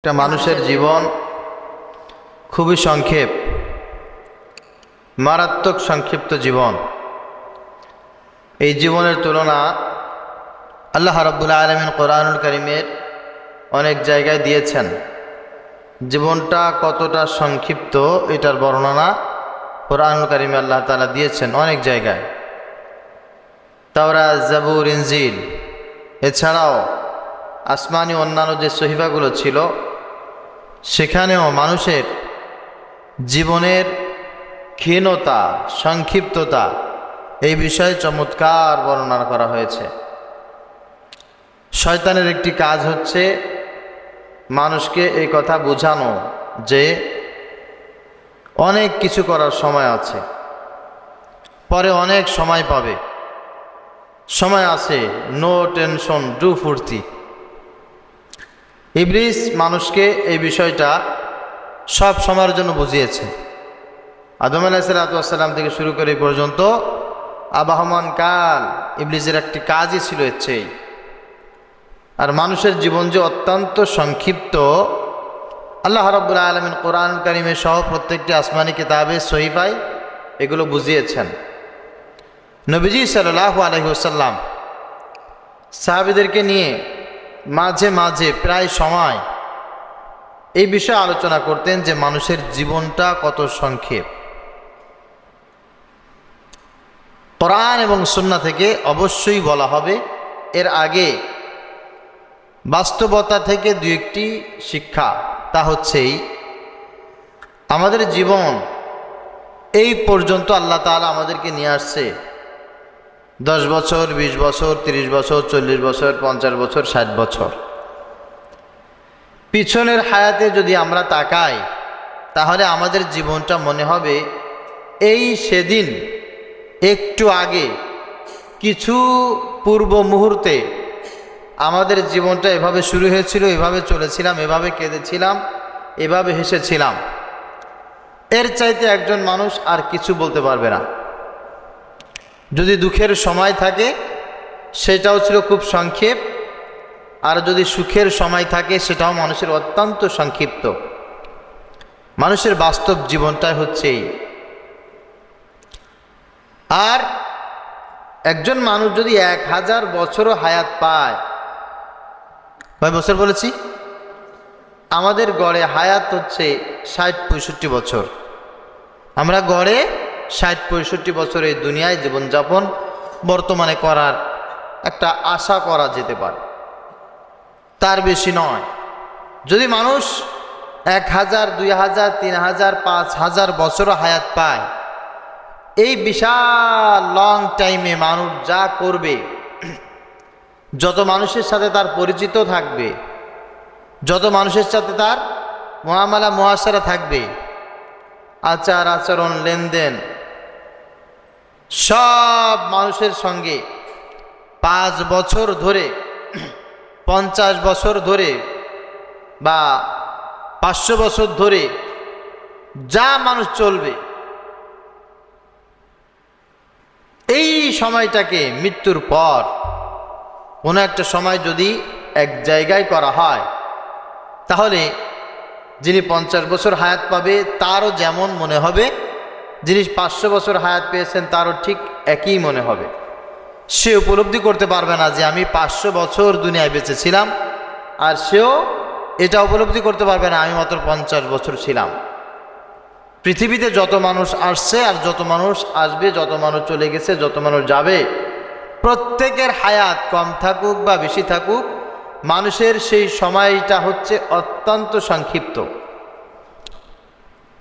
একটা মানুষের জীবন খুবই সংক্ষেপ, মারাত্মক সংক্ষিপ্ত জীবন। এই জীবনের তুলনা আল্লাহ রাব্বুল আলামিন কোরআনুল কারীমের অনেক জায়গায় দিয়েছেন। জীবনটা কতটা সংক্ষিপ্ত এটার বর্ণনা কোরআনুল কারীমে আল্লাহ তাআলা দিয়েছেন অনেক জায়গায়। তাওরাত, জাবুর, ইনজিল, এছাড়াও আসমানি অন্যান্য যে সহিফাগুলো ছিল সেখানেও মানুষের জীবনের ক্ষীণতা, সংক্ষিপ্ততা এই বিষয়ে চমৎকার বর্ণনা করা হয়েছে। শয়তানের একটি কাজ হচ্ছে মানুষকে এই কথা বোঝানো যে অনেক কিছু করার সময় আছে, পরে অনেক সময় পাবে, সময় আছে, নো টেনশন, ডু ফুর্তি। ইবলিস মানুষকে এই বিষয়টা সব সময়ের জন্য বুঝিয়েছে। আদম আলাইহিসসালাম থেকে শুরু করে পর্যন্ত আবাহমান কাল ইবলিসের একটি কাজই ছিল এর। আর মানুষের জীবন যে অত্যন্ত সংক্ষিপ্ত, আল্লাহ রাব্বুল আলামিন কোরআনুল কারীমে সহ প্রত্যেকটি আসমানি কিতাবে সহিফায় এগুলো বুঝিয়েছেন। নবীজি সাল্লাল্লাহু আলাইহি ওয়াসাল্লাম সাহাবীদেরকে নিয়ে মাঝে মাঝে প্রায় সময় এই বিষয়ে আলোচনা করতেন যে মানুষের জীবনটা কত সংক্ষেপ। কোরআন এবং সুন্নাহ থেকে অবশ্যই বলা হবে। এর আগে বাস্তবতা থেকে দুই একটি শিক্ষা, তা হচ্ছেই আমাদের জীবন এই পর্যন্ত আল্লাহ তাআলা আমাদেরকে নিয়ে আসছে 10 বছর, 20 বছর, 30 বছর, 40 বছর, 50 বছর, 60 বছর। পিছনের হায়াতে যদি আমরা তাকাই তাহলে আমাদের জীবনটা মনে হবে এই সেদিন একটু আগে কিছু পূর্ব মুহূর্তে আমাদের জীবনটা এভাবে শুরু হয়েছিল, এভাবে চলেছিলাম, এভাবে কেঁদেছিলাম, এভাবে হেসেছিলাম। এর চাইতে একজন মানুষ আর কিছু বলতে পারবে না। যদি দুঃখের সময় থাকে সেটাও ছিল খুব সংক্ষেপ, আর যদি সুখের সময় থাকে সেটাও মানুষের অত্যন্ত সংক্ষিপ্ত। মানুষের বাস্তব জীবনটাই হচ্ছে এই। আর একজন মানুষ যদি 1000 বছরও হায়াত পায়, কয় বছর বলেছি? আমাদের গড়ে হায়াত হচ্ছে 60-65 বছর। আমরা গড়ে 60-65 বছর এই দুনিয়ায় জীবনযাপন বর্তমানে করার একটা আশা করা যেতে পারে, তার বেশি নয়। যদি মানুষ 1000, 2000, 3000, 5000 বছরও হায়াত পায়, এই বিশাল লং টাইমে মানুষ যা করবে, যত মানুষের সাথে তার পরিচিত থাকবে, যত মানুষের সাথে তার মুআমালা মুআশারা থাকবে, আচার আচরণ, লেনদেন, সব মানুষের সঙ্গে 5 বছর ধরে, 50 বছর ধরে বা 500 বছর ধরে যা মানুষ চলবে, এই সময়টাকে মৃত্যুর পর কোনো একটা সময় যদি এক জায়গায় করা হয়, তাহলে যিনি 50 বছর হায়াত পাবে তারও যেমন মনে হবে, যিনি 500 বছর হায়াত পেয়েছেন তারও ঠিক একই মনে হবে। সে উপলব্ধি করতে পারবে না যে আমি 500 বছর দুনিয়ায় বেঁচে ছিলাম, আর সেও এটা উপলব্ধি করতে পারবে না আমি মাত্র 50 বছর ছিলাম। পৃথিবীতে যত মানুষ আসছে আর যত মানুষ আসবে, যত মানুষ চলে গেছে, যত মানুষ যাবে, প্রত্যেকের হায়াত কম থাকুক বা বেশি থাকুক, মানুষের সেই সময়টা হচ্ছে অত্যন্ত সংক্ষিপ্ত।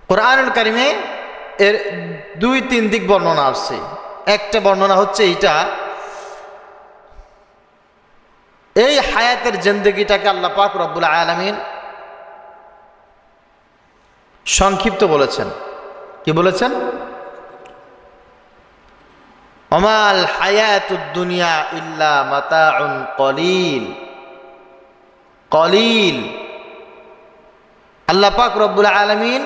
কোরআনুল কারীমে এর 2-3 দিক বর্ণনা আসছে। একটা বর্ণনা হচ্ছে এইটা, এই হায়াতের জিন্দেগিটাকে আল্লাহ পাক রব্বুল আলামিন সংক্ষিপ্ত বলেছেন। কি বলেছেন? ওমাল হায়াতুদ দুনিয়া ইল্লা মাতাউন কলিল। কলিল, আল্লাহ পাক রব্বুল আলামিন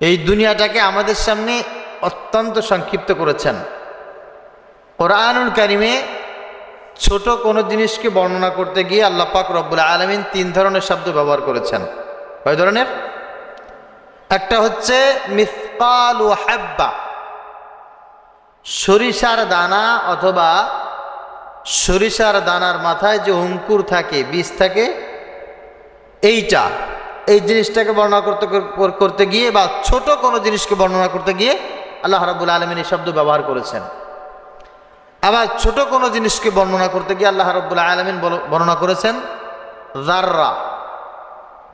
এই দুনিয়াটাকে আমাদের সামনে অত্যন্ত সংক্ষিপ্ত করেছেন। কোরআনুল কারীমে ছোট কোনো জিনিসকে বর্ণনা করতে গিয়ে আল্লাহ পাক রব্বুল আলামিন 3 ধরনের শব্দ ব্যবহার করেছেন। কয় ধরনের? একটা হচ্ছে মিসকালু হাব্বা, সরিষার দানা অথবা সরিষার দানার মাথায় যে অঙ্কুর থাকে, বীজ থাকে, এই জিনিসটাকে বর্ণনা করতে গিয়ে বা ছোট কোনো জিনিসকে বর্ণনা করতে গিয়ে আল্লাহ রাব্বুল আলামিন এই শব্দ ব্যবহার করেছেন। আবার ছোট কোনো জিনিসকে বর্ণনা করতে গিয়ে আল্লাহ রাব্বুল আলামিন বর্ণনা করেছেন যাররা,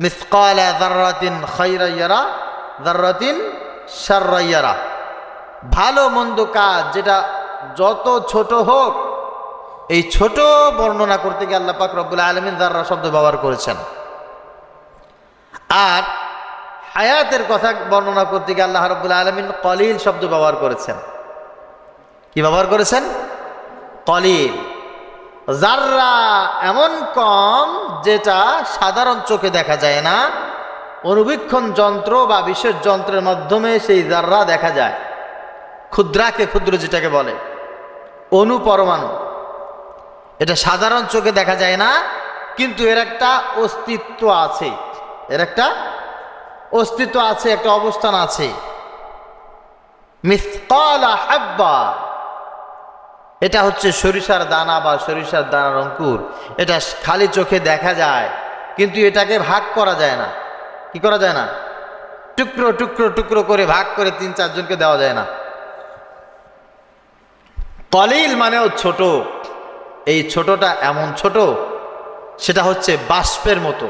মিসকালা যাররাতিন খায়রা ইয়ারা যাররাতিন শাররা ইয়ারা, ভালো মন্দ কাজ যেটা যত ছোট হোক, এই ছোট বর্ণনা করতে গিয়ে আল্লাহ পাক রব্বুল আলামিন যাররা শব্দ ব্যবহার করেছেন। আর হায়াতের কথা বর্ণনা করতে গিয়ে আল্লাহ রাব্বুল আলামিন কলিল শব্দ ব্যবহার করেছেন। কি ব্যবহার করেছেন? কলিল। যাররা এমন কম যেটা সাধারণ চোখে দেখা যায় না, অনুবীক্ষণ যন্ত্র বা বিশেষ যন্ত্রের মাধ্যমে সেই যাররা দেখা যায়। ক্ষুদ্রাকে ক্ষুদ্র যেটাকে বলে, অণু পরমাণু, এটা সাধারণ চোখে দেখা যায় না, কিন্তু এর একটা অস্তিত্ব আছে, এর একটা অস্তিত্ব আছে, একটা অবস্থান আছে। মিসকালা হাব্বা, এটা হচ্ছে সরিষার দানা বা সরিষার দানার অঙ্কুর। এটা খালি চোখে দেখা যায়, কিন্তু এটাকে ভাগ করা যায় না। কি করা যায় না? টুকরো টুকরো টুকরো করে ভাগ করে 3-4 জনকে দেওয়া যায় না। কলিল মানেও ছোট। এই ছোটটা এমন ছোট, সেটা হচ্ছে বাষ্পের মতো,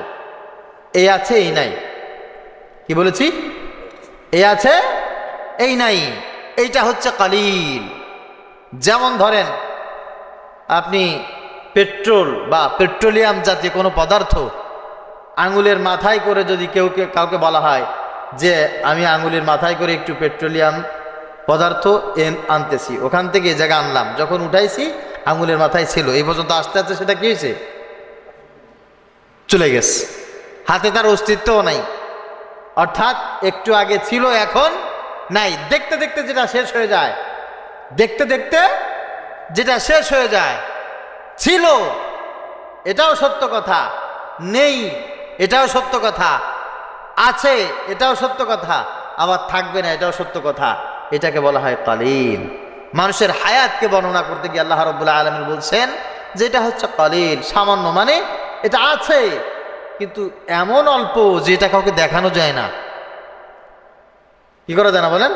এই আছে এই নাই। কি বলেছি? এই আছে এই নাই, এইটা হচ্ছে কলিল। যেমন ধরেন আপনি পেট্রোল বা পেট্রোলিয়াম জাতীয় কোনো পদার্থ আঙুলের মাথায় করে যদি কাউকে বলা হয় যে আমি আঙুলের মাথায় করে একটু পেট্রোলিয়াম পদার্থ আনতেছি, ওখান থেকে এই জায়গা আনলাম, যখন উঠাইছি আঙুলের মাথায় ছিল, এই পর্যন্ত আস্তে আস্তে সেটা কি হয়েছে? চলে গেছে, হাতে তার অস্তিত্বও নাই। অর্থাৎ একটু আগে ছিল, এখন নাই। দেখতে দেখতে যেটা শেষ হয়ে যায়, দেখতে দেখতে যেটা শেষ হয়ে যায়, ছিল এটাও সত্য কথা, নেই এটাও সত্য কথা, আছে এটাও সত্য কথা, আবার থাকবে না এটাও সত্য কথা। এটাকে বলা হয় কলিল। মানুষের হায়াতকে বর্ণনা করতে গিয়ে আল্লাহ রাব্বুল আলামিন বলছেন যে এটা হচ্ছে কলিল, সামান্য। মানে এটা আছে, কিন্তু এমন অল্প যে এটা কাউকে দেখানো যায় না। কি করা যায় না বলেন?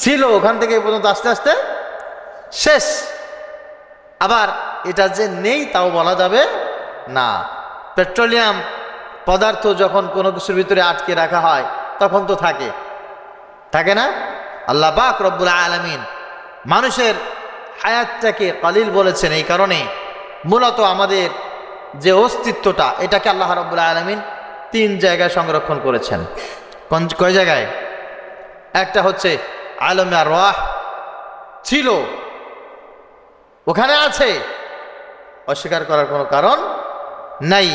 ছিল, ওখান থেকে এই পর্যন্ত আস্তে আস্তে শেষ। আবার এটা যে নেই তাও বলা যাবে না। পেট্রোলিয়াম পদার্থ যখন কোনো কিছুর ভিতরে আটকে রাখা হয় তখন তো থাকে, থাকে না? আল্লাহ পাক রব্বুল আলামিন মানুষের হায়াতটাকে কলিল বলেছেন এই কারণে, মূলত আমাদের যে অস্তিত্বটা, এটাকে আল্লাহ রাব্বুল আলামিন 3 জায়গায় সংরক্ষণ করেছেন। কয় জায়গায়? একটা হচ্ছে আলমে আরওয়াহ, ছিল, ওখানে আছে, অস্বীকার করার কোনো কারণ নাই।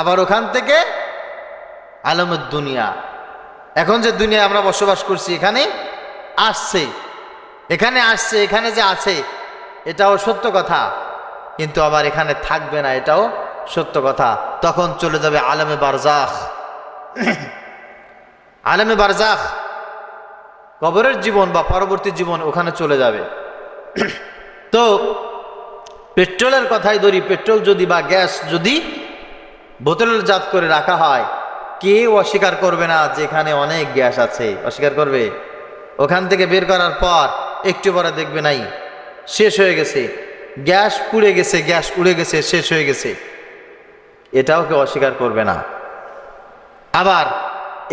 আবার ওখান থেকে আলমের দুনিয়া, এখন যে দুনিয়া আমরা বসবাস করছি, এখানে আসছে, এখানে যে আছে এটাও সত্য কথা, কিন্তু আবার এখানে থাকবে না এটাও সত্য কথা। তখন চলে যাবে আলমে বারজাখ। আলমে বারজাখ কবরের জীবন বা পরবর্তী জীবন, ওখানে চলে যাবে। তো পেট্রোলের কথাই ধরি, পেট্রোল যদি বা গ্যাস যদি বোতলের জাত করে রাখা হয়, কেউ অস্বীকার করবে না যে এখানে অনেক গ্যাস আছে, অস্বীকার করবে? ওখান থেকে বের করার পর একটু পরে দেখবে নাই, শেষ হয়ে গেছে, গ্যাস পুড়ে গেছে, গ্যাস উড়ে গেছে, শেষ হয়ে গেছে, এটাও কেউ অস্বীকার করবে না। আবার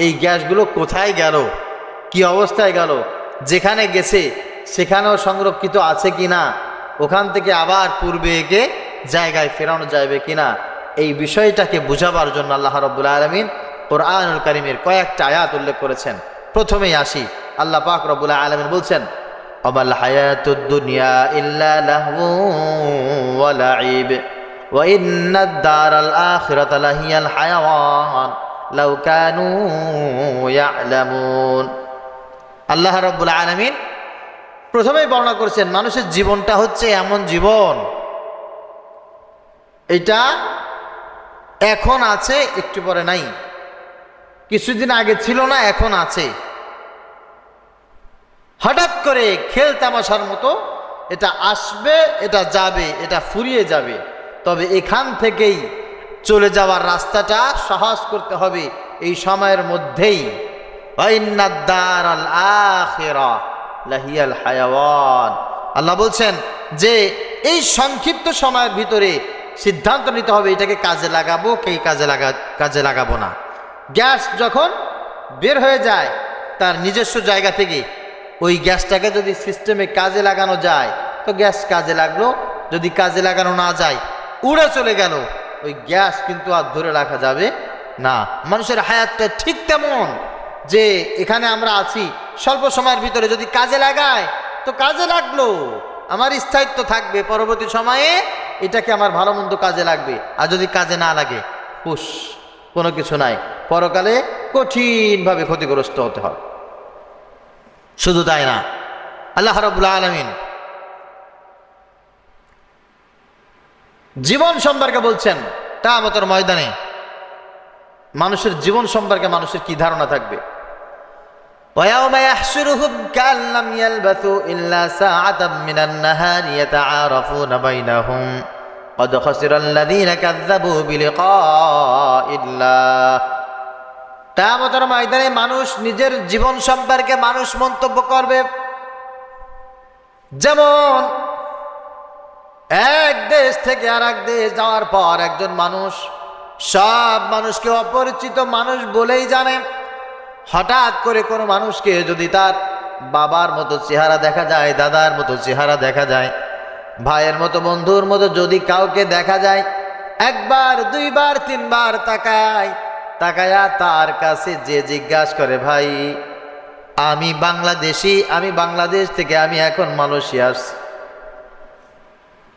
এই গ্যাসগুলো কোথায় গেল, কি অবস্থায় গেল, যেখানে গেছে সেখানেও সংরক্ষিত আছে কিনা, ওখান থেকে আবার পূর্বে একে জায়গায় ফেরানো যাবে কিনা, এই বিষয়টাকে বুঝাবার জন্য আল্লাহ রাব্বুল আলামিন কোরআনুল কারীমের কয়েকটা আয়াত উল্লেখ করেছেন। প্রথমেই আসি, আল্লাহ পাক রব্বুল আলামিন বলছেন, ওয়ামাল হায়াতুদ দুনিয়া ইল্লা লাহু ওয়া লাইব ওয়া ইন্নাদ দারাল আখিরাতা লাহিয়াল হায়াওয়ান লাউ কানু ইয়ালামুন। আল্লাহ রাব্বুল আলামিন প্রথমেই বর্ণনা করেছেন মানুষের জীবনটা হচ্ছে এমন জীবন এটা এখন আছে, একটু পরে নাই। কিছুদিন আগে ছিল না, এখন আছে। হঠাৎ করে খেল তামাশার মতো এটা আসবে, এটা যাবে, এটা ফুরিয়ে যাবে। তবে এখান থেকেই চলে যাওয়ার রাস্তাটা সহজ করতে হবে এই সময়ের মধ্যেই। আল্লাহ বলছেন যে এই সংক্ষিপ্ত সময়ের ভিতরে সিদ্ধান্ত নিতে হবে এটাকে কাজে লাগাবো কি কাজে লাগাবো না। গ্যাস যখন বের হয়ে যায় তার নিজস্ব জায়গা থেকে, ওই গ্যাসটাকে যদি সিস্টেমে কাজে লাগানো যায় তো গ্যাস কাজে লাগলো, যদি কাজে লাগানো না যায় উড়ে চলে গেল, ওই গ্যাস কিন্তু আর ধরে রাখা যাবে না। মানুষের হায়াতটা ঠিক তেমন যে এখানে আমরা আছি স্বল্প সময়ের ভিতরে যদি কাজে লাগায় তো কাজে লাগলো, আমার স্থায়িত্ব থাকবে, পরবর্তী সময়ে এটাকে আমার ভালো মন্দ কাজে লাগবে। আর যদি কাজে না লাগে হুশ, কোনো কিছু নাই, পরকালে কঠিনভাবে ক্ষতিগ্রস্ত হতে হবে। শুধু তাই না, আল্লাহ রাব্বুল আলামিন জীবন সম্পর্কে বলছেন কিয়ামতের ময়দানে মানুষের জীবন সম্পর্কে মানুষের কি ধারণা থাকবে। وَيَوْمَ يَحْشُرُهُمْ كَأَن لَّمْ يَلْبَثُوا إِلَّا سَاعَةً مِّنَ النَّهَارِ يَتَعَارَفُونَ بَيْنَهُمْ قَدْ خَسِرَ الَّذِينَ كَذَّبُوا بِلِقَاءِ اللَّهِ। কিয়ামতের ময়দানে মানুষ নিজের জীবন সম্পর্কে মানুষ মন্তব্য করবে। যেমন এক দেশ থেকে আর এক দেশ যাওয়ার পর একজন মানুষ সব মানুষকে অপরিচিত মানুষ বলেই জানে। হঠাৎ করে কোনো মানুষকে যদি তার বাবার মতো চেহারা দেখা যায়, দাদার মতো চেহারা দেখা যায়, ভাইয়ের মতো বন্ধুর মতো যদি কাউকে দেখা যায়, একবার দুইবার তিনবার তাকায়া তার কাছে যে জিজ্ঞাসা করে, ভাই আমি বাংলাদেশি, আমি বাংলাদেশ থেকে আমি এখন মালয়েশিয়া আসছি,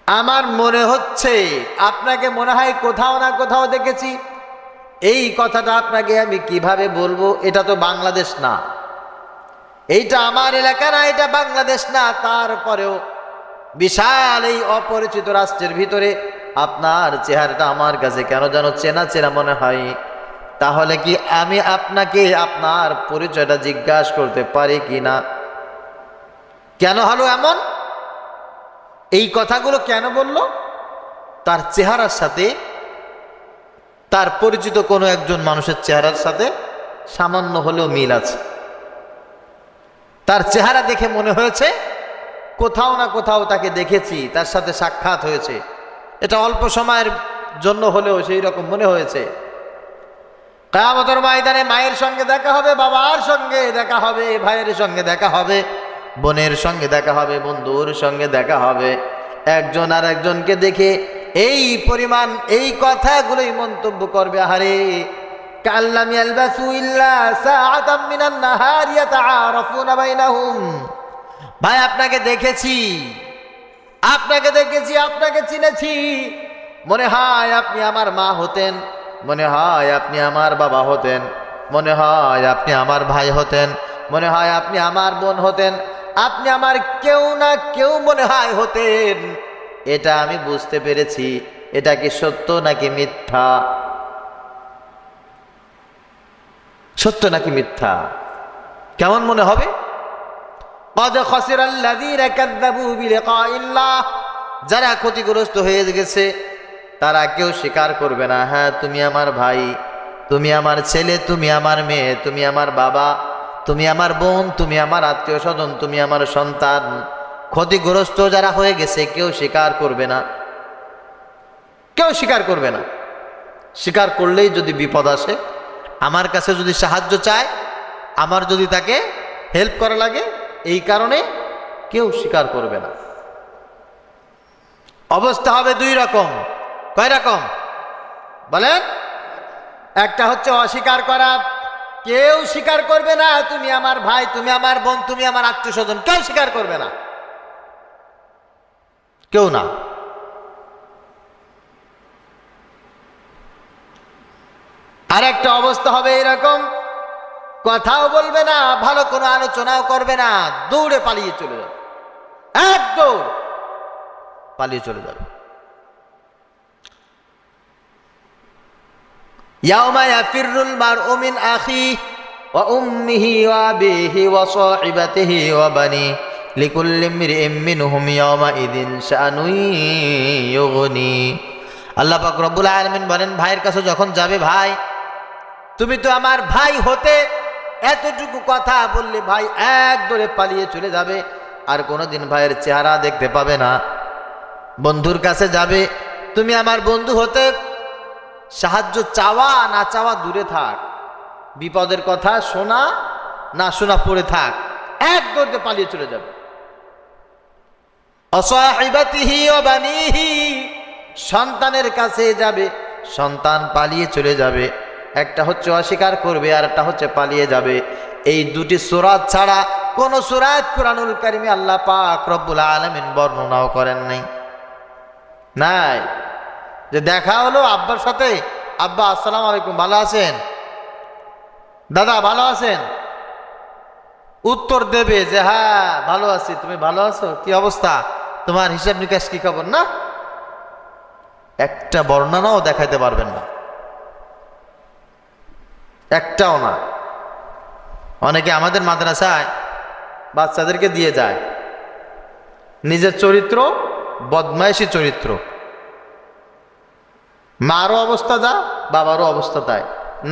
আমার মনে হচ্ছে আপনাকে মনে হয় কোথাও না কোথাও দেখেছি, এই কথাটা আপনাকে আমি কিভাবে বলবো, এটা তো বাংলাদেশ না, এইটা আমার এলাকা না, এটা বাংলাদেশ না, তারপরেও বিশাল এই অপরিচিত রাষ্ট্রের ভিতরে আপনার চেহারাটা আমার কাছে কেন যেন চেনা চেনা মনে হয়। তাহলে কি আমি আপনাকে আপনার পরিচয়টা জিজ্ঞাসা করতে পারি কি না? কেন হলো এমন? এই কথাগুলো কেন বলল? তার চেহারার সাথে, তার পরিচিত কোনো একজন মানুষের চেহারার সাথে সামান্য হলেও মিল আছে। তার চেহারা দেখে মনে হয়েছে কোথাও না কোথাও তাকে দেখেছি, তার সাথে সাক্ষাৎ হয়েছে। এটা অল্প সময়ের জন্য হলেও সেই রকম মনে হয়েছে। কিয়ামতের ময়দানে মায়ের সঙ্গে দেখা হবে, বাবার সঙ্গে দেখা হবে, ভাইয়ের সঙ্গে দেখা হবে, বোনের সঙ্গে দেখা হবে, বন্ধুর সঙ্গে দেখা হবে। একজন আর একজনকে দেখে এই পরিমাণ এই কথাগুলোই মন্তব্য করবে, আহারে কাল্লাম ইয়ালবাসু ইল্লা সাআতাম মিনান নাহার ইয়াতাআরাফুনা বাইনাহুম। ভাই আপনাকে দেখেছি, আপনাকে চিনেছি, মনে হয় আপনি আমার মা হতেন, মনে হয় আপনি আমার বাবা হতেন, মনে হয় আপনি আমার ভাই হতেন, মনে হয় আপনি আমার বোন হতেন, আপনি আমার কেউ না কেউ মনে হয় হতেন। এটা আমি বুঝতে পেরেছি। এটা কি সত্য নাকি মিথ্যা? সত্য নাকি মিথ্যা? কেমন মনে হবে? قد خسر الذين كذبوا بلقاء الله। যারা ক্ষতিগ্রস্ত হয়ে গেছে তারা কেউ স্বীকার করবে না, হ্যাঁ তুমি আমার ভাই, তুমি আমার ছেলে, তুমি আমার মেয়ে, তুমি আমার বাবা, তুমি আমার বোন, তুমি আমার আত্মীয় স্বজন, তুমি আমার সন্তান। ক্ষতিগ্রস্ত যারা হয়ে গেছে কেউ স্বীকার করবে না, কেউ স্বীকার করবে না। স্বীকার করলেই যদি বিপদ আসে, আমার কাছে যদি সাহায্য চায়, আমার যদি তাকে হেল্প করা লাগে, এই কারণে কেউ স্বীকার করবে না। অবস্থা হবে দুই রকম। কয় রকম বলেন? একটা হচ্ছে অস্বীকার করা, কেউ স্বীকার করবে না, তুমি আমার ভাই, তুমি আমার বোন, তুমি আমার আত্মীয় স্বজন, কেউ স্বীকার করবে না, কেউ না। আর একটা অবস্থা হবে এরকম, কথাও বলবে না, ভালো কোনো আলোচনাও করবে না, দৌড়ে পালিয়ে চলে যাবে, এক দৌড় পালিয়ে চলে যাবে। ইয়াউমা ইয়াফিরুল মারউ মিন আখিহি ওয়া উম্মিহি ওয়া আবিহি ওয়া সাহিবাতিহি ওয়া বানি লিকুল্লি ইমরিইম মিনহুম ইয়াউমা ইযিন শাআনুন ইউগনি। আল্লাহ পাক রব্বুল আলামিন বলেন, ভাইয়ের কাছে যখন যাবে, ভাই তুমি তো আমার ভাই হতে, এতটুকু কথা বললে ভাই এক দৌড়ে পালিয়ে চলে যাবে, আর কোনোদিন ভাইয়ের চেহারা দেখতে পাবে না। বন্ধুর কাছে যাবে, তুমি আমার বন্ধু হতে, সাহায্য চাওয়া না চাওয়া দূরে থাক, বিপদের কথা শোনা না শোনা পড়ে থাক, এক দৌড়ে পালিয়ে চলে যাবে। অসাহিবাতিহি ওয়া বানিহি, সন্তানের কাছে যাবে, সন্তান পালিয়ে চলে যাবে, একটা হচ্ছে অস্বীকার করবে আর একটা হচ্ছে পালিয়ে যাবে। এই দুটি সূরা ছাড়া কোন সূরাত কুরআনুল কারীমে আল্লাহ পাক রব্বুল আলামিন বর্ণনাও করেন নাই। যে দেখা হলো আব্বার সাথে, আব্বা আসসালামু আলাইকুম, ভালো আছেন? দাদা ভালো আছেন? উত্তর দেবে যে হ্যাঁ ভালো আছি, তুমি ভালো আছো, কি অবস্থা, তোমার হিসাব নিকাশ কি খবর, না একটা বর্ণনাও দেখাইতে পারবেন না, একটাও না। অনেকে আমাদের মাদ্রাসায় বাচ্চাদেরকে দিয়ে যায়, নিজের চরিত্র বদমাইশি চরিত্র, মারও অবস্থা যা, বাবারও অবস্থা তাই,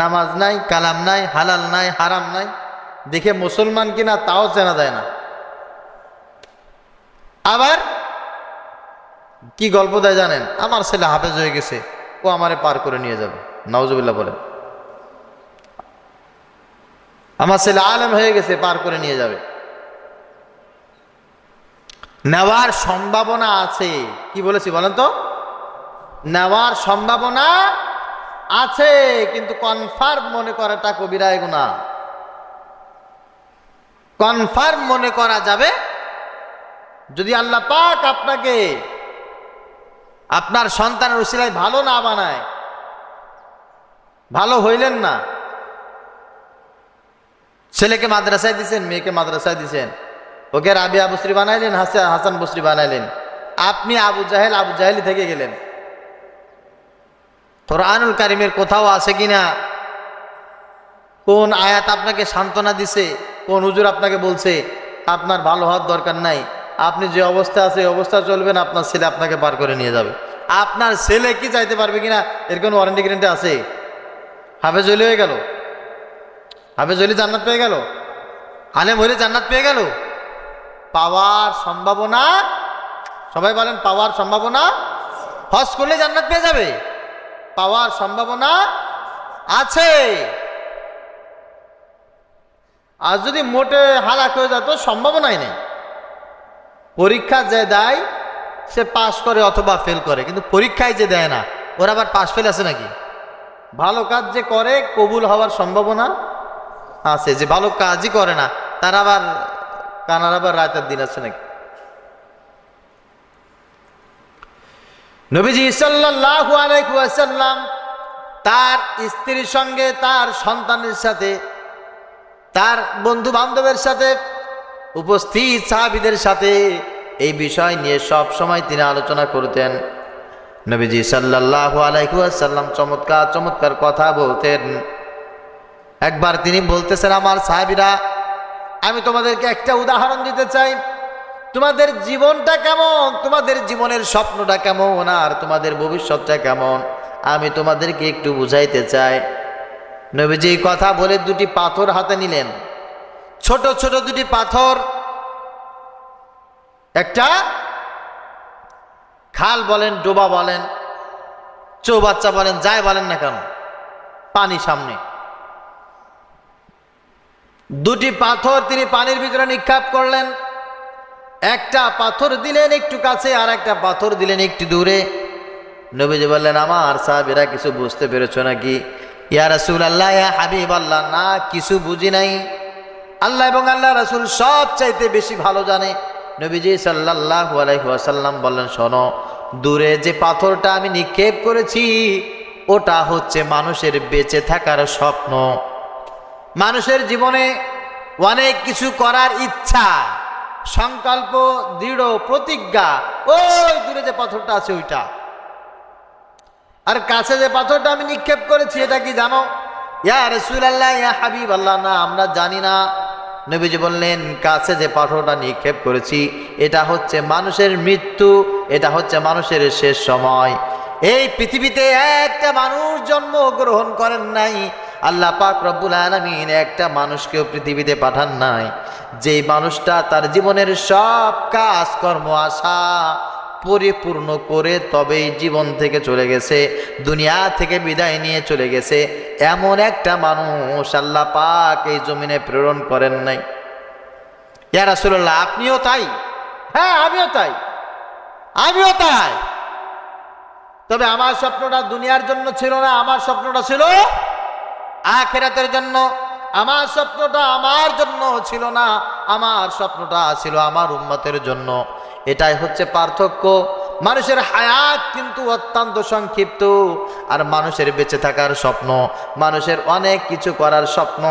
নামাজ নাই, কালাম নাই, হালাল নাই, হারাম নাই, দেখে মুসলমান কিনা তাও চেনা যায় না। আবার কি গল্প দেয় জানেন, আমার ছেলে হাফেজ হয়ে গেছে, ও আমারে পার করে নিয়ে যাবে, নাউজুবিল্লাহ বলেন। আমার ছেলে আলেম হয়ে গেছে, পার করে নিয়ে যাবে। নেওয়ার সম্ভাবনা আছে, কি বলেছি বলেন তো, নেওয়ার সম্ভাবনা আছে, কিন্তু কনফার্ম মনে করাটা কবিরায় গুনাহ। কনফার্ম মনে করা যাবে যদি আল্লাহ পাক আপনাকে আপনার সন্তানের উসিলায় ভালো না বানায়, ভালো হইলেন না। ছেলেকে মাদ্রাসায় দিছেন, মেয়েকে মাদ্রাসায় দিছেন, ওকে রাবিয়া বসরি বানাইলেন, হাসান বসরি বানাইলেন, আপনি আবু জাহেলি থেকে গেলেন। কোরআনুল কারীমের কোথাও আছে কিনা, কোন আয়াত আপনাকে সান্ত্বনা দিছে, কোন হুজুর আপনাকে বলছে আপনার ভালো হওয়ার দরকার নাই, আপনি যে অবস্থা আছে এই অবস্থা চলবেন, আপনার ছেলে আপনাকে পার করে নিয়ে যাবে। আপনার ছেলে কি চাইতে পারবে কিনা এর কোনো ওয়ারেন্টি গ্যারান্টি আছে? হাফেজ হইলে হয়ে গেল, হাফেজ হইলে জান্নাত পেয়ে গেল, আলেম হইলে জান্নাত পেয়ে গেল? পাওয়ার সম্ভাবনা, সবাই বলেন পাওয়ার সম্ভাবনা, হজ করলে জান্নাত পেয়ে যাবে, পাওয়ার সম্ভাবনা আছে। আর যদি মোটে হালাক হয়ে যেত, সম্ভাবনাই নেই। পরীক্ষা যে দেয় সে পাশ করে অথবা ফেল করে, কিন্তু পরীক্ষায় যে দেয় না, ওর আবার পাশ ফেল আছে নাকি? ভালো কাজ যে করে কবুল হওয়ার সম্ভাবনা আছে, যে ভালো কাজই করে না তার আবার কানার আবার রাতের দিন আছে নাকি? নবীজি সাল্লাল্লাহু আলাইহি ওয়াসাল্লাম তার স্ত্রীর সঙ্গে, তার সন্তানের সাথে, তার বন্ধু বান্ধবের সাথে, উপস্থিত সাহাবীদের সাথে এই বিষয় নিয়ে সব সময় তিনি আলোচনা করতেন। নবীজি সাল্লাল্লাহু আলাইহি ওয়াসাল্লাম চমৎকার চমৎকার কথা বলতেন। একবার তিনি বলতেছেন, আমার সাহাবীরা, আমি তোমাদেরকে একটা উদাহরণ দিতে চাই, তোমাদের জীবনটা কেমন, তোমাদের জীবনের স্বপ্নটা কেমন, আর তোমাদের ভবিষ্যৎটা কেমন, আমি তোমাদেরকে একটু বুঝাইতে চাই। নবীজি কথা বলে দুটি পাথর হাতে নিলেন, ছোট ছোট দুটি পাথর, একটা খাল বলেন, ডোবা বলেন, চৌবাচ্চা বলেন, যাই বলেন না কেন, পানি সামনে, দুটি পাথর তিনি পানির ভিতরে নিক্ষেপ করলেন। একটা পাথর দিলেন একটু কাছে, আর একটা পাথর দিলেন একটু দূরে। নবীজি বললেন, আমার সাহাবীরা কিছু বুঝতে পেরেছো নাকি? ইয়া রাসূলুল্লাহ, ইয়া হাবিবাল্লাহ, না কিছু বুঝি নাই। আল্লাহ এবং আল্লাহ রাসূল সব চাইতে বেশি ভালো জানে। নবীজি সাল্লাল্লাহু আলাইহি ওয়াসাল্লাম বললেন, শোনো, দূরে যে পাথরটা আমি নিক্ষেপ করেছি ওটা হচ্ছে মানুষের বেঁচে থাকার স্বপ্ন, মানুষের জীবনে অনেক কিছু করার ইচ্ছা, সংকল্প, দৃঢ় প্রতিজ্ঞা। ওই দূরে যে পাথরটা আছে ওইটা, আর কাছে যে পাথরটা আমি নিক্ষেপ করেছি এটা কি জানো? ইয়া রাসূলুল্লাহ, ইয়া হাবিবাল্লাহ, না আমরা জানি না। নবীজি বললেন, কাছে যে পাথরটা নিক্ষেপ করেছি এটা হচ্ছে মানুষের মৃত্যু, এটা হচ্ছে মানুষের শেষ সময়। এই পৃথিবীতে একটা মানুষ জন্মগ্রহণ করেন নাই, আল্লাহ পাক রব্বুল আলামিন একটা মানুষকেও পৃথিবীতে পাঠান নাই যেই মানুষটা তার জীবনের সব কাজকর্ম আশা পরিপূর্ণ করে তবেই জীবন থেকে চলে গেছে, দুনিয়া থেকে বিদায় নিয়ে চলে গেছে। এমন একটা মানুষ আল্লাহ পাক এই জমিনে প্রেরণ করেন নাই। ইয়া রাসূলুল্লাহ, আপনিও তাই? হ্যাঁ, আমিও তাই, আমিও তাই। তবে আমার স্বপ্নটা দুনিয়ার জন্য ছিল না, আমার স্বপ্নটা ছিল আখিরাতের জন্য। আমার স্বপ্নটা আমার জন্য ছিল না, আমার স্বপ্নটা ছিল আমার উম্মতের জন্য। এটাই হচ্ছে পার্থক্য। মানুষের হায়াত কিন্তু অত্যন্ত সংক্ষিপ্ত, আর মানুষের বেঁচে থাকার স্বপ্ন, মানুষের অনেক কিছু করার স্বপ্ন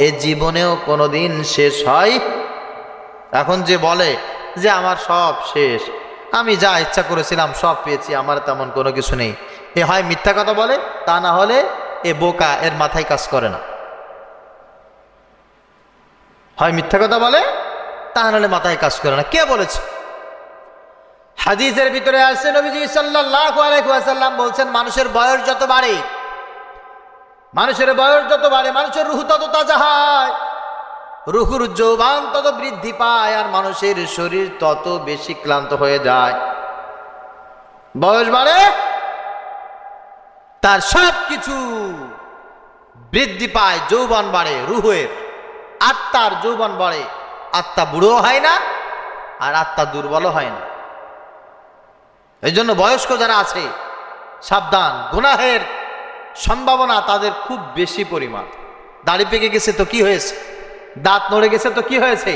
এ জীবনেও কোনোদিন শেষ হয়। এখন যে বলে যে আমার সব শেষ, আমি যা ইচ্ছা করেছিলাম সব পেয়েছি, আমার তেমন কোনো কিছু নেই, এ হয় মিথ্যা কথা বলে, তা না হলে এ বোকা, এর মাথায় কাজ করে না। হয় মিথ্যা কথা বলে, তা নাহলে মাথায় কাজ করে না। কে বলেছে? হাদিসের ভিতরে আসছে, নবীজি সাল্লাল্লাহু আলাইহি ওয়াসাল্লাম বলছেন, মানুষের বয়স যত বাড়ে, মানুষের বয়স যত বাড়ে, মানুষের রূহ তত তাজা হয়, রূহুর যৌবন তত বৃদ্ধি পায়, আর মানুষের শরীর তত বেশি ক্লান্ত হয়ে যায়। বয়স বাড়ে, তার সব কিছু বৃদ্ধি পায়, যৌবন বাড়ে, রূহের আত্মার যৌবন বাড়ে, আত্মা বুড়ো হয় না আর আত্মা দুর্বল হয় না। এই জন্য বয়স্ক যারা আছে সাবধান, গুনাহের সম্ভাবনা তাদের খুব বেশি পরিমাণ। দাড়ি পেকে গেছে তো কি হয়েছে, দাঁত নড়ে গেছে তো কি হয়েছে,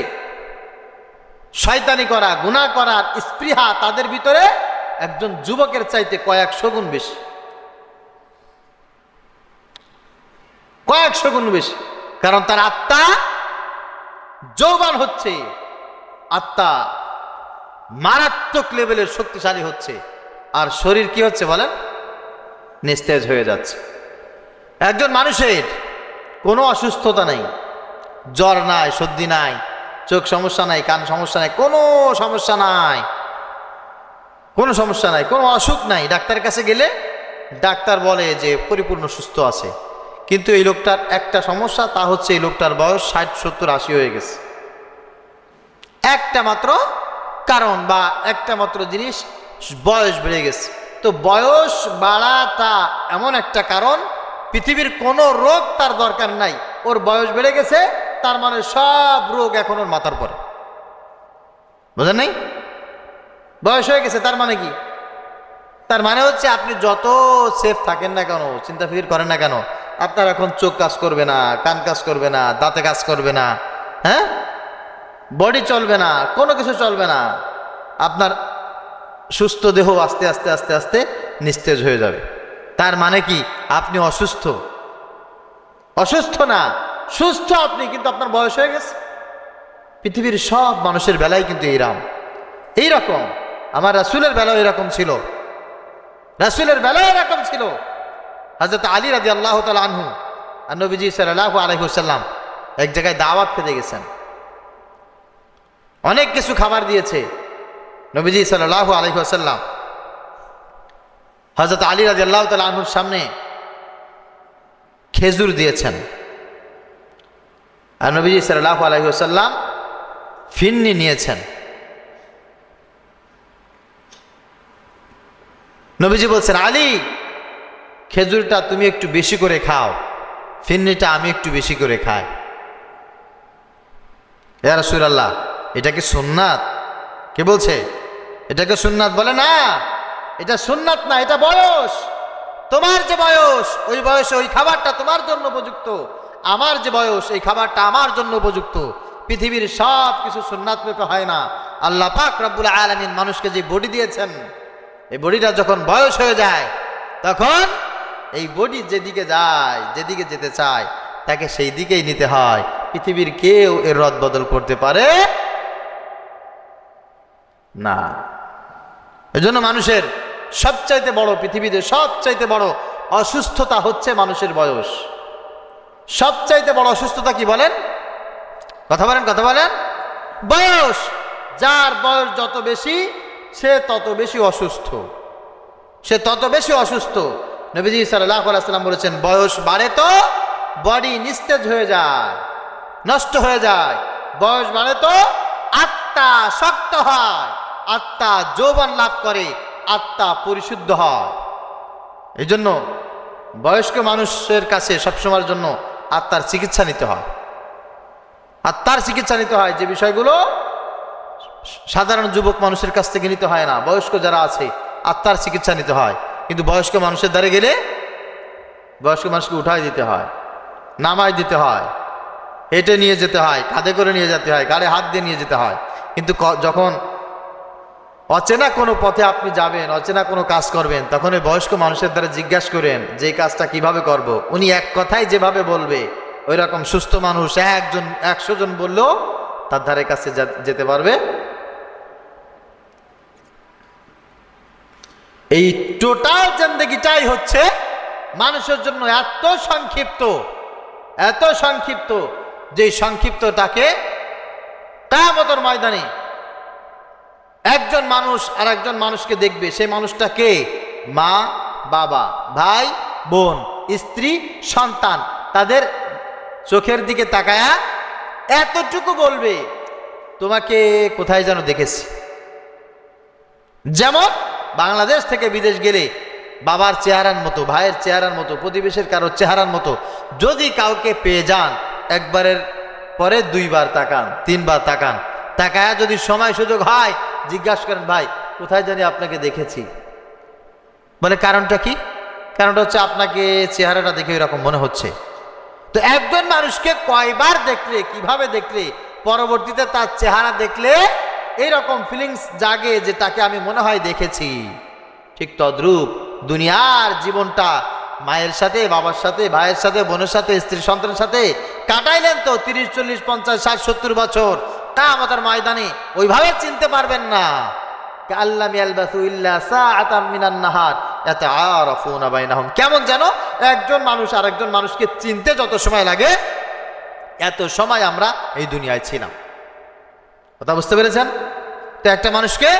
শয়তানি করা, গুনাহ করার স্পৃহা তাদের ভিতরে একজন যুবকের চাইতে কয়েকশো গুণ বেশি, কয়েকশো গুণ বেশি। কারণ তার আত্মা যৌবন হচ্ছে, আত্মা মারাত্মক লেভেলের শক্তিশালী হচ্ছে, আর শরীর কি হচ্ছে বলেন, নিস্তেজ হয়ে যাচ্ছে। একজন মানুষের কোনো অসুস্থতা নেই, জ্বর নাই, সর্দি নাই, চোখ সমস্যা নাই, কান সমস্যা নাই, কোনো সমস্যা নাই, কোনো সমস্যা নাই, কোনো অসুখ নাই। ডাক্তারের কাছে গেলে ডাক্তার বলে যে পরিপূর্ণ সুস্থ আছে, কিন্তু এই লোকটার একটা সমস্যা, তা হচ্ছে এই লোকটার বয়স 60, 70, 80 হয়ে গেছে। একটা মাত্র কারণ বা একটা মাত্র জিনিস, বয়স বেড়ে গেছে। তো বয়স বাড়াটা এমন একটা কারণ, পৃথিবীর কোনো রোগ তার দরকার নাই, ওর বয়স বেড়ে গেছে, তার মানে সব রোগ এখন ওর মাথার পরে। বুঝেন নাই? বয়স হয়ে গেছে তার মানে কি? তার মানে হচ্ছে আপনি যত সেফ থাকেন না কেন, চিন্তা ফিকির করেন না কেন, আপনার এখন চোখ কাজ করবে না, কান কাজ করবে না, দাঁতে কাজ করবে না, হ্যাঁ, বডি চলবে না, কোনো কিছু চলবে না। আপনার সুস্থ দেহ আস্তে আস্তে আস্তে আস্তে নিস্তেজ হয়ে যাবে। তার মানে কি? আপনি অসুস্থ, অসুস্থ না, সুস্থ আপনি, কিন্তু আপনার বয়স হয়ে গেছে। পৃথিবীর সব মানুষের বেলায় কিন্তু এইরকম। আমার রাসূলের বেলাও এরকম ছিল, রাসূলের বেলাও এরকম ছিল। হযরত আলী রাদিয়াল্লাহু তাআলা আনহু আর নবীজি সাল্লাল্লাহু আলাইহি ওয়াসাল্লাম এক জায়গায় দাওয়াত খেতে গেছেন, অনেক কিছু খাবার দিয়েছে নবীজি সাল্লাল্লাহু আলাইহি ওয়াসাল্লাম। হযরত আলী রাদিয়াল্লাহু তাআলা আনহুর সামনে খেজুর দিয়েছেন, আর নবীজি সাল্লাল্লাহু আলাইহি ওয়াসাল্লাম ফিন্নি নিয়েছেন। নবীজি বলছেন, আলী, খেজুরটা তুমি একটু বেশি করে খাও, ফিন্নিটা আমি একটু বেশি করে খাই। ইয়া রাসূলুল্লাহ, এটা কি সুন্নাত? কে বলছে এটাকে সুন্নাত? বলে না, এটা সুন্নাত না, এটা বয়স। তোমার যে বয়স, ওই বয়সে ওই খাবারটা তোমার জন্য উপযুক্ত, আমার যে বয়স, এই খাবারটা আমার জন্য উপযুক্ত। পৃথিবীর সব কিছু সুন্নাত রূপে হয় না। আল্লাহ পাক রব্বুল আলামিন মানুষকে যে বডি দিয়েছেন, এই বডিটা যখন বয়স হয়ে যায়, তখন এই বডি যেদিকে যায়, যেদিকে যেতে চায়, তাকে সেই দিকেই নিতে হয়। পৃথিবীর কেউ এর রদ বদল করতে পারে না। এই জন্য মানুষের সবচাইতে বড়, পৃথিবীতে সবচাইতে বড় অসুস্থতা হচ্ছে মানুষের বয়স। সবচাইতে বড় অসুস্থতা কি বলেন? কথা বলেন, কথা বলেন। বয়স। যার বয়স যত বেশি সে তত বেশি অসুস্থ, সে তত বেশি অসুস্থ। নবীজি সাল্লাল্লাহু আলাইহি ওয়াসাল্লাম বলেছেন, বয়স বাড়ে তো বডি নিস্তেজ হয়ে যায়, নষ্ট হয়ে যায়। বয়স বাড়ে তো আত্মা শক্ত হয়, আত্মা যৌবন লাভ করে, আত্মা পরিশুদ্ধ হয়। এই জন্য বয়স্ক মানুষের কাছে সবসময়ের জন্য আত্মার চিকিৎসা নিতে হয়, আত্মার চিকিৎসা নিতে হয়, যে বিষয়গুলো সাধারণ যুবক মানুষের কাছ থেকে নিতে হয় না। বয়স্ক যারা আছে আত্মার চিকিৎসা নিতে হয়, কিন্তু বয়স্ক মানুষের দ্বারে গেলে বয়স্ক মানুষকে উঠাই দিতে হয়, নামাই দিতে হয়, হেঁটে নিয়ে যেতে হয়, কাঁধে করে নিয়ে যেতে হয়, গাড়ি হাত দিয়ে নিয়ে যেতে হয়। কিন্তু যখন অচেনা কোনো পথে আপনি যাবেন, অচেনা কোনো কাজ করবেন, তখন ওই বয়স্ক মানুষের দ্বারা জিজ্ঞাসা করেন যে কাজটা কিভাবে করব। উনি এক কথায় যেভাবে বলবে, ওই রকম সুস্থ মানুষ 100 জন বললেও তার ধারে কাছে যেতে পারবে। এই টোটাল জিন্দেগিটাই হচ্ছে মানুষের জন্য এত সংক্ষিপ্ত, এত সংক্ষিপ্ত, যে সংক্ষিপ্তটাকে কিয়ামতের ময়দানে একজন মানুষ আর একজন মানুষকে দেখবে। সেই মানুষটা কে? মা, বাবা, ভাই, বোন, স্ত্রী, সন্তান। তাদের চোখের দিকে তাকায়া এতটুকু বলবে, তোমাকে কোথায় যেন দেখেছি। যেমন বাংলাদেশ থেকে বিদেশ গেলে বাবার চেহারার মতো, ভাইয়ের চেহারার মতো, প্রতিবেশের কারোর চেহারার মতো যদি কাউকে পেয়ে যান, একবারের পরে 2 বার তাকান, 3 বার তাকান। তাকায়া যদি সময় সুযোগ হয় জিজ্ঞাসা করেন, ভাই কোথায় জানি আপনাকে দেখেছি। বলে কারণটা কি? কারণটা হচ্ছে আপনাকে চেহারাটা দেখে এরকম মনে হচ্ছে। তো একজন মানুষকে কয়বার দেখলে, কিভাবে দেখলে, পরবর্তীতে তার চেহারা দেখলে এইরকম ফিলিংস জাগে যে তাকে আমি মনে হয় দেখেছি। ঠিক তদ্রূপ দুনিয়ার জীবনটা মায়ের সাথে, বাবার সাথে, ভাইয়ের সাথে, বোনের সাথে, স্ত্রী সন্তানের সাথে কাটাইলেন তো 30, 40, 50, 60, 70 বছর। কিয়ামতের ময়দানে ওইভাবে চিনতে পারবেন না। কাল্লাম ইয়ালবাসু ইল্লা সাআতাম মিনান নাহার ইয়াতাআরাফুনা বাইনাহুম। কেমন যেন একজন মানুষ আর একজন মানুষকে চিনতে যত সময় লাগে, এত সময় আমরা এই দুনিয়ায় ছিলাম। কথা বুঝতে পেরেছেন? তো একটা মানুষকে,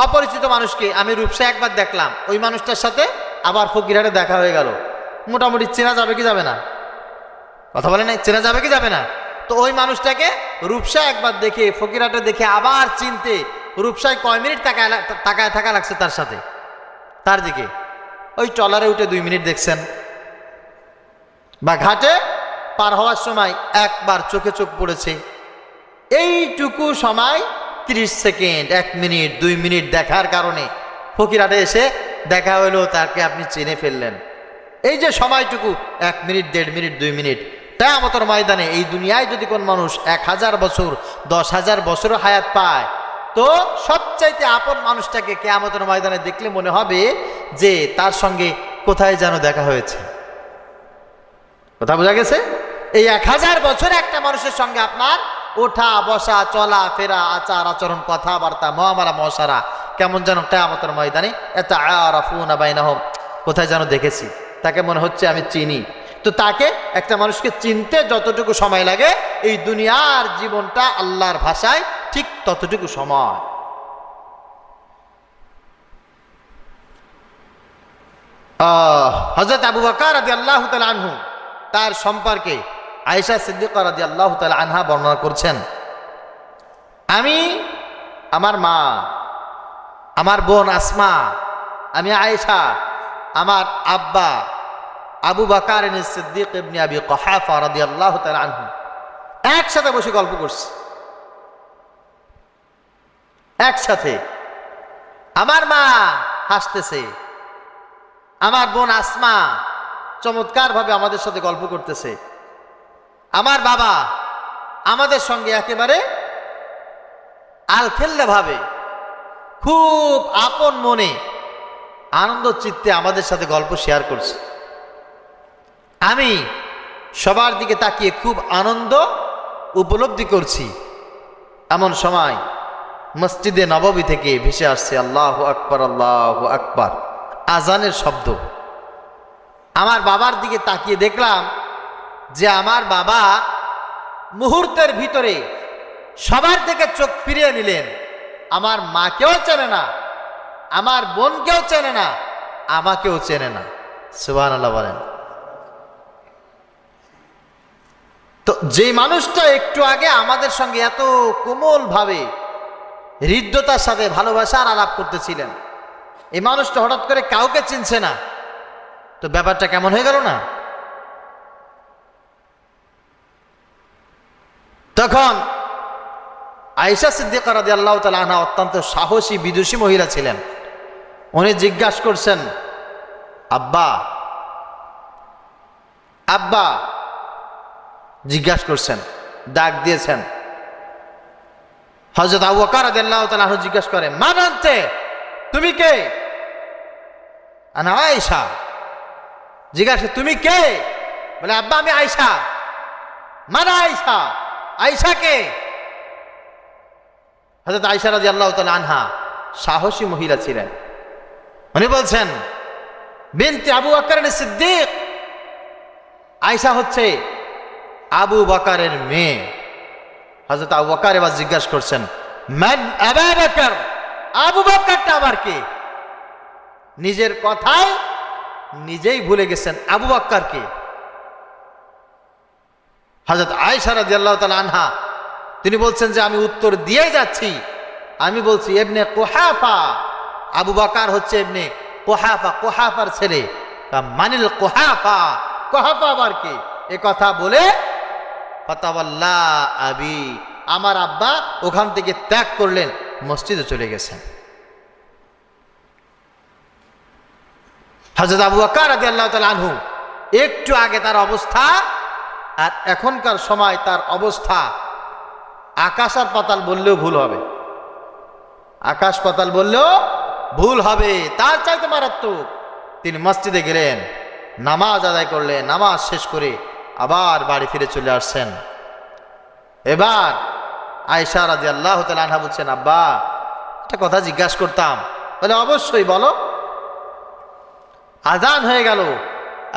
অপরিচিত মানুষকে আমি রূপসা একবার দেখলাম, ওই মানুষটার সাথে আবার ফকিরহাটে দেখা হয়ে গেল, মোটামুটি চেনা যাবে কি যাবে না? কথা বলে নাই, চেনা যাবে কি যাবে না? তো ওই মানুষটাকে রূপসা একবার দেখে, ফকিরহাটে দেখে আবার চিনতে রূপসায় কয় মিনিট তাকায় থাকা লাগছে তার সাথে, তার দিকে? ওই ট্রলারে উঠে 2 মিনিট দেখছেন, বা ঘাটে পার হওয়ার সময় একবার চোখে চোখ পড়েছে। এইটুকু সময় 30 সেকেন্ড, 1 মিনিট, 2 মিনিট দেখার কারণে ফকিরহাটে এসে দেখা হলো, তাকে আপনি চিনে ফেললেন। এই যে সময়টুকু 1 মিনিট, 1.5 মিনিট, 2 মিনিট, কিয়ামতের ময়দানে এই দুনিয়ায় যদি কোন মানুষ 1000 বছর, 10,000 বছরও হায়াত পায়, তো সবচাইতে আপন মানুষটাকে কিয়ামতের ময়দানে দেখলে মনে হবে যে তার সঙ্গে কোথায় যেন দেখা হয়েছে। কথা বোঝা গেছে? এই 1000 বছর একটা মানুষের সঙ্গে আপনার ওঠা বসা, চলা ফেরা, আচার আচরণ, কথাবার্তা, মুআমালা মুআশারা কেমন যেন কিয়ামতের ময়দানে ইয়াতাআরাফুনা বাইনাহুম, কোথায় যেন দেখেছি, তাকে মনে হচ্ছে আমি চিনি। তো তাকে, একটা মানুষকে চিনতে যতটুকু সময় লাগে, এই দুনিয়ার জীবনটা আল্লাহর ভাষায় ঠিক ততটুকু সময়। হযরত আবু বকর রাদিয়াল্লাহু তাআলা আনহু, তার সম্পর্কে আয়েশা সিদ্দিকা রাদিয়াল্লাহু তাআলা আনহা বর্ণনা করছেন, আমি, আমার মা, আমার বোন আসমা, আমি আয়েশা, আমার আব্বা আবু বকর সিদ্দিক ইবনে আবি কুহাফা রাদিয়াল্লাহু তাআলা আনহু একসাথে বসে গল্প করছি, একসাথে। আমার মা হাসতেছে, আমার বোন আসমা চমৎকার ভাবে আমাদের সাথে গল্প করতেছে, আমার বাবা আমাদের সঙ্গে একেবারে আলখেল্লা ভাবে, খুব আপন মনে, আনন্দ চিত্তে আমাদের সাথে গল্প শেয়ার করছে। আমি সবার দিকে তাকিয়ে খুব আনন্দ উপলব্ধি করছি। এমন সময় মসজিদে নববী থেকে ভেসে আসছে আল্লাহু আকবার, আল্লাহু আকবার, আজানের শব্দ। আমার বাবার দিকে তাকিয়ে দেখলাম যে আমার বাবা মুহূর্তের ভিতরে সবার থেকে চোখ ফিরিয়ে নিলেন। আমার মাকেও চেনে না, আমার বোনকেও চেনে না, আমাকেও চেনে না। সুবহানাল্লাহ বলেন। তো যে মানুষটা একটু আগে আমাদের সঙ্গে এত কোমল ভাবে হৃদ্যতার সাথে ভালোবাসার আলাপ করতেছিলেন, এই মানুষটা হঠাৎ করে কাউকে চিনছে না, তো ব্যাপারটা কেমন হয়ে গেল না? তখন আয়েশা সিদ্দিকা রাদিয়াল্লাহু তাআলা আনহা অত্যন্ত সাহসী বিদুষী মহিলা ছিলেন। উনি জিজ্ঞাসা করছেন, আব্বা আব্বা জিজ্ঞাসা করছেন, ডাক দিয়েছেন। হযরত আবু বকর রাদিয়াল্লাহু তাআলা আনহু জিজ্ঞাসা করে, মান আনতে, তুমি কে? আনা আয়েশা। জিজ্ঞাসা, তুমি কে? বলে, আব্বা আমি আয়েশা। মান আয়েশা, আয়েশা কে? হযরত আয়েশা রাদিয়াল্লাহু তাআলা আনহা সাহসী মহিলা ছিলেন। উনি বলছেন, বিনতে আবু বকর সিদ্দিক। আয়েশা হচ্ছে আবু বকরের মেয়ে। হযরত আবু বকর এবার জিজ্ঞাসা করছেন, মান আবু বকর, আবু বকরটা আবার কে? নিজের কথায় নিজেই ভুলে গেছেন আবু বকর কে। হযরত আয়েশা রাদিয়াল্লাহু তাআলা আনহা তিনি বলছেন যে আমি উত্তর দিয়ে যাচ্ছি, আমি বলছি ইবনে কুহাফা। আবু বকর হচ্ছে ইবনে কুহাফা, কুহাফার ছেলে। মানিল কুহাফা, কুহাফা আবার কে? এ কথা বলে ফাতাওয়াল্লা আবি, আমার আব্বা ওখান থেকে ত্যাগ করলেন, মসজিদে চলে গেছেন। হযরত আবু বকর রাদিয়াল্লাহু তাআলা আনহু একটু আগে তার অবস্থা আর এখনকার সময় তার অবস্থা আকাশ আর পাতাল বললেও ভুল হবে। আকাশ পাতাল বললেও ভুল হবে, তার চাইতে মারাত্মক। তিনি মসজিদে গেলেন, নামাজ আদায় করলেন, নামাজ শেষ করে আবার বাড়ি ফিরে চলে আসছেন। এবার আয়েশা রাদিয়াল্লাহু তাআলা আনহা বলছেন, আব্বা একটা কথা জিজ্ঞাসা করতাম। বলে, অবশ্যই বলো। আজান হয়ে গেল,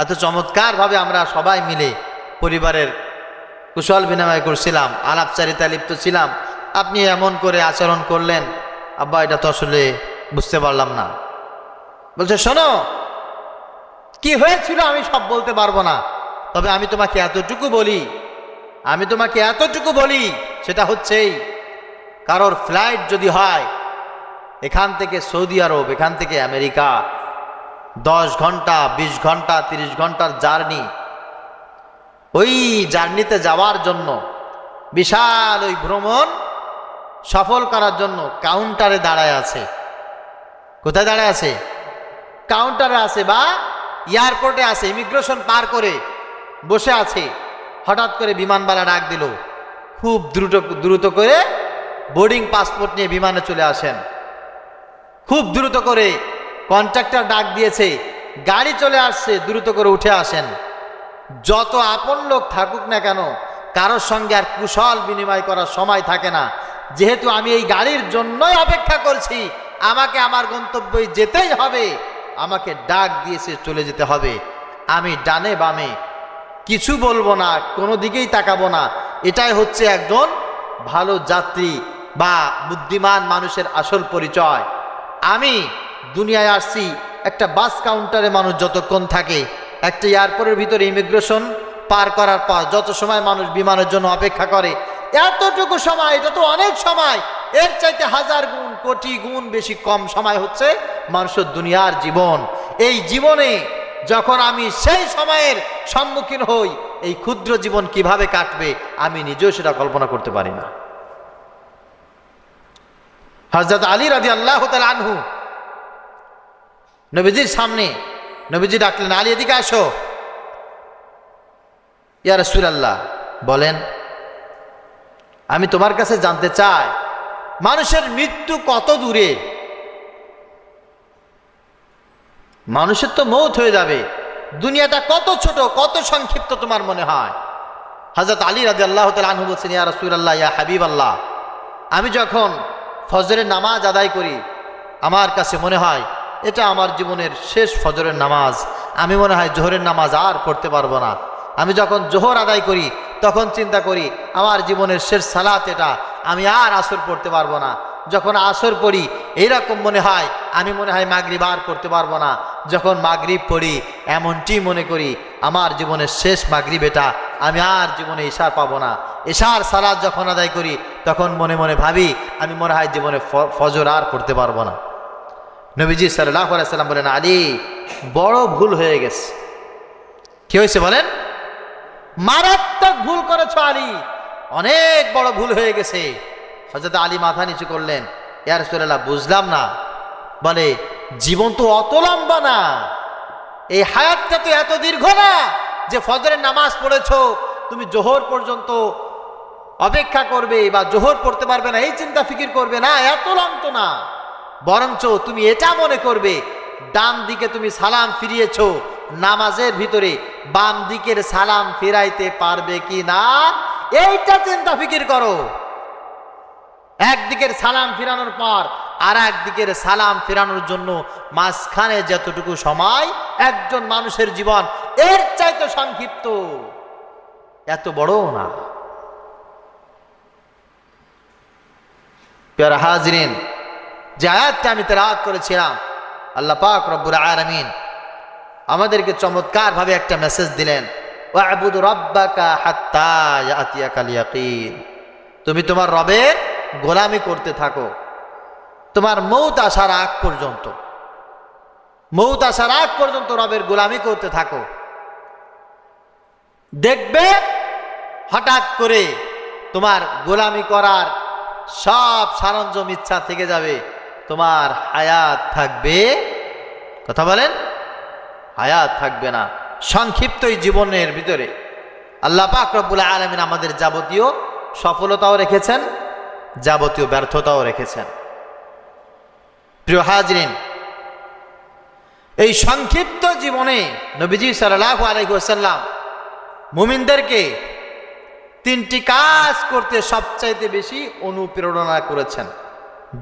এত চমৎকার ভাবে আমরা সবাই মিলে পরিবারের কুশল বিনিময় করছিলাম, আলাপচারিতা লিপ্ত ছিলাম, আপনি এমন করে আচরণ করলেন, আব্বা এটা তো আসলে বুঝতে পারলাম না। বলছে, শোনো, কি হয়েছিল আমি সব বলতে পারবো না, তবে আমি তোমাকে এতটুকু বলি, সেটা হচ্ছেই কারোর ফ্লাইট যদি হয় এখান থেকে সৌদি আরব, এখান থেকে আমেরিকা, 10 ঘন্টা 20 ঘন্টা 30 ঘন্টার জার্নি, ওই জার্নিতে যাওয়ার জন্য বিশাল ওই ভ্রমণ সফল করার জন্য কাউন্টারে দাঁড়ায় আছে। কোথায় দাঁড়ায় আছে? কাউন্টারে আছে বা এয়ারপোর্টে আছে, ইমিগ্রেশন পার করে বসে আছে। হঠাৎ করে বিমানবালা ডাক দিল, খুব দ্রুত করে বোর্ডিং পাসপোর্ট নিয়ে বিমানে চলে আসেন। খুব দ্রুত করে কন্ট্রাক্টর ডাক দিয়েছে, গাড়ি চলে আসছে, দ্রুত করে উঠে আসেন। যত আপন লোক থাকুক না কেন, কারোর সঙ্গে আর কুশল বিনিময় করার সময় থাকে না। যেহেতু আমি এই গাড়ির জন্যই অপেক্ষা করছি, আমাকে আমার গন্তব্যে যেতেই হবে, আমাকে ডাক দিয়েছে চলে যেতে হবে। আমি ডানে বামে কিছু বলবো না, কোনো দিকেই তাকাবো না। এটাই হচ্ছে একজন ভালো যাত্রী বা বুদ্ধিমান মানুষের আসল পরিচয়। আমি দুনিয়ায় আসছি, একটা বাস কাউন্টারে মানুষ যতক্ষণ থাকে, একটা এয়ারপোর্টের ভিতরে ইমিগ্রেশন পার করার পর যত সময় মানুষ বিমানের জন্য অপেক্ষা করে, এতটুকু সময়, এটা তো অনেক সময়। এর চাইতে 1000 গুণ, কোটি গুণ বেশি কম সময় হচ্ছে মানুষের দুনিয়ার জীবন। এই জীবনে যখন আমি সেই সময়ের সম্মুখীন হই, এই ক্ষুদ্র জীবন কিভাবে কাটবে আমি নিজেও সেটা কল্পনা করতে পারি না। হযরত আলী রাদিয়াল্লাহু তাআলা আনহু নবীজির সামনে, নবীজি ডাকলেন, আলী এদিকে আসো। ইয়া রাসূলুল্লাহ, বলেন। আমি তোমার কাছে জানতে চাই, মানুষের মৃত্যু কত দূরে? মানুষের তো মৌত হয়ে যাবে, দুনিয়াটা কত ছোট, কত সংক্ষিপ্ত তোমার মনে হয়? হযরত আলী রাদিয়াল্লাহু তাআলা আনহু বলছেন, ইয়া রাসূলুল্লাহ, ইয়া হাবিবাল্লাহ, আমি যখন ফজরের নামাজ আদায় করি, আমার কাছে মনে হয় এটা আমার জীবনের শেষ ফজরের নামাজ। আমি মনে হয় জোহরের নামাজ আর পড়তে পারবো না। আমি যখন জোহর আদায় করি তখন চিন্তা করি আমার জীবনের শেষ সালাত এটা, আমি আর আসর পড়তে পারবো না। যখন আসর পড়ি এইরকম মনে হয় আমি মনে হয় মাগরিব আর পড়তে পারবো না। যখন মাগরিব পড়ি এমনটি মনে করি আমার জীবনের শেষ মাগরিব এটা, আমি আর জীবনে ইশার পাবো না। ইশার সালাত যখন আদায় করি তখন মনে মনে ভাবি আমি মনে হয় জীবনে ফজর আর পড়তে পারবো না। নবীজি সাল্লাল্লাহু আলাইহি সাল্লাম বলেন, আলী বড় ভুল হয়ে গেছে। কি হয়েছে বলেন? মারাত্মক ভুল করেছো আলী, অনেক বড় ভুল হয়ে গেছে। হযরত আলী মাথা নিচু করলেন, ইয়া রাসূলুল্লাহ বুঝলাম না। বলে, জীবন তো অত লম্বা না, এই হায়াতটা তো এত দীর্ঘ না যে ফজরের নামাজ পড়েছো তুমি জোহর পর্যন্ত অপেক্ষা করবে বা জোহর পড়তে পারবে না এই চিন্তা ফিকির করবে না, এত লম্ব না। বরঞ্চ তুমি এটা মনে করবে ডান দিকে তুমি সালাম ফিরিয়েছো, নামাজের ভিতরে বাম দিকের সালাম ফিরাইতে পারবে কি না এইটা চিন্তা ফিকির করো। একদিকের সালাম ফিরানোর পর আর একদিকের সালাম ফিরানোর জন্য মাঝখানে যতটুকু সময় একজন মানুষের জীবন এর চাইতে সংক্ষিপ্ত, এত বড় না। প্যারা হাজরিন, যে আয়াতটা আমি তেলাওয়াত করেছিলাম আল্লাহ পাক রব্বুল আলামিন আমাদেরকে চমৎকার ভাবে একটা মেসেজ দিলেন, ওয়া'বুদ রাব্বাকা হাত্তা ইয়াতিয়াকাল ইয়াকিন। তুমি তোমার রবের গোলামি করতে থাকো তোমার মৌত আসার আগ পর্যন্ত। মৌত আসার আগ পর্যন্ত রবের গোলামি করতে থাকো। দেখবে হঠাৎ করে তোমার গোলামি করার সব সরঞ্জাম ইচ্ছা থেকে যাবে, তোমার হায়াত থাকবে, কথা বলেন, হায়াত থাকবে না। সংক্ষিপ্ত এই জীবনের ভিতরে আল্লাহ পাক রব্বুল আলামিন আমাদের যাবতীয় সফলতাও রেখেছেন, যাবতীয় ব্যর্থতাও রেখেছেন। প্রিয় হাজরিন, এই সংক্ষিপ্ত জীবনে নবীজি সাল্লাল্লাহু আলাইহি ওয়াসাল্লাম মুমিনদেরকে তিনটি কাজ করতে সবচাইতে বেশি অনুপ্রেরণা করেছেন,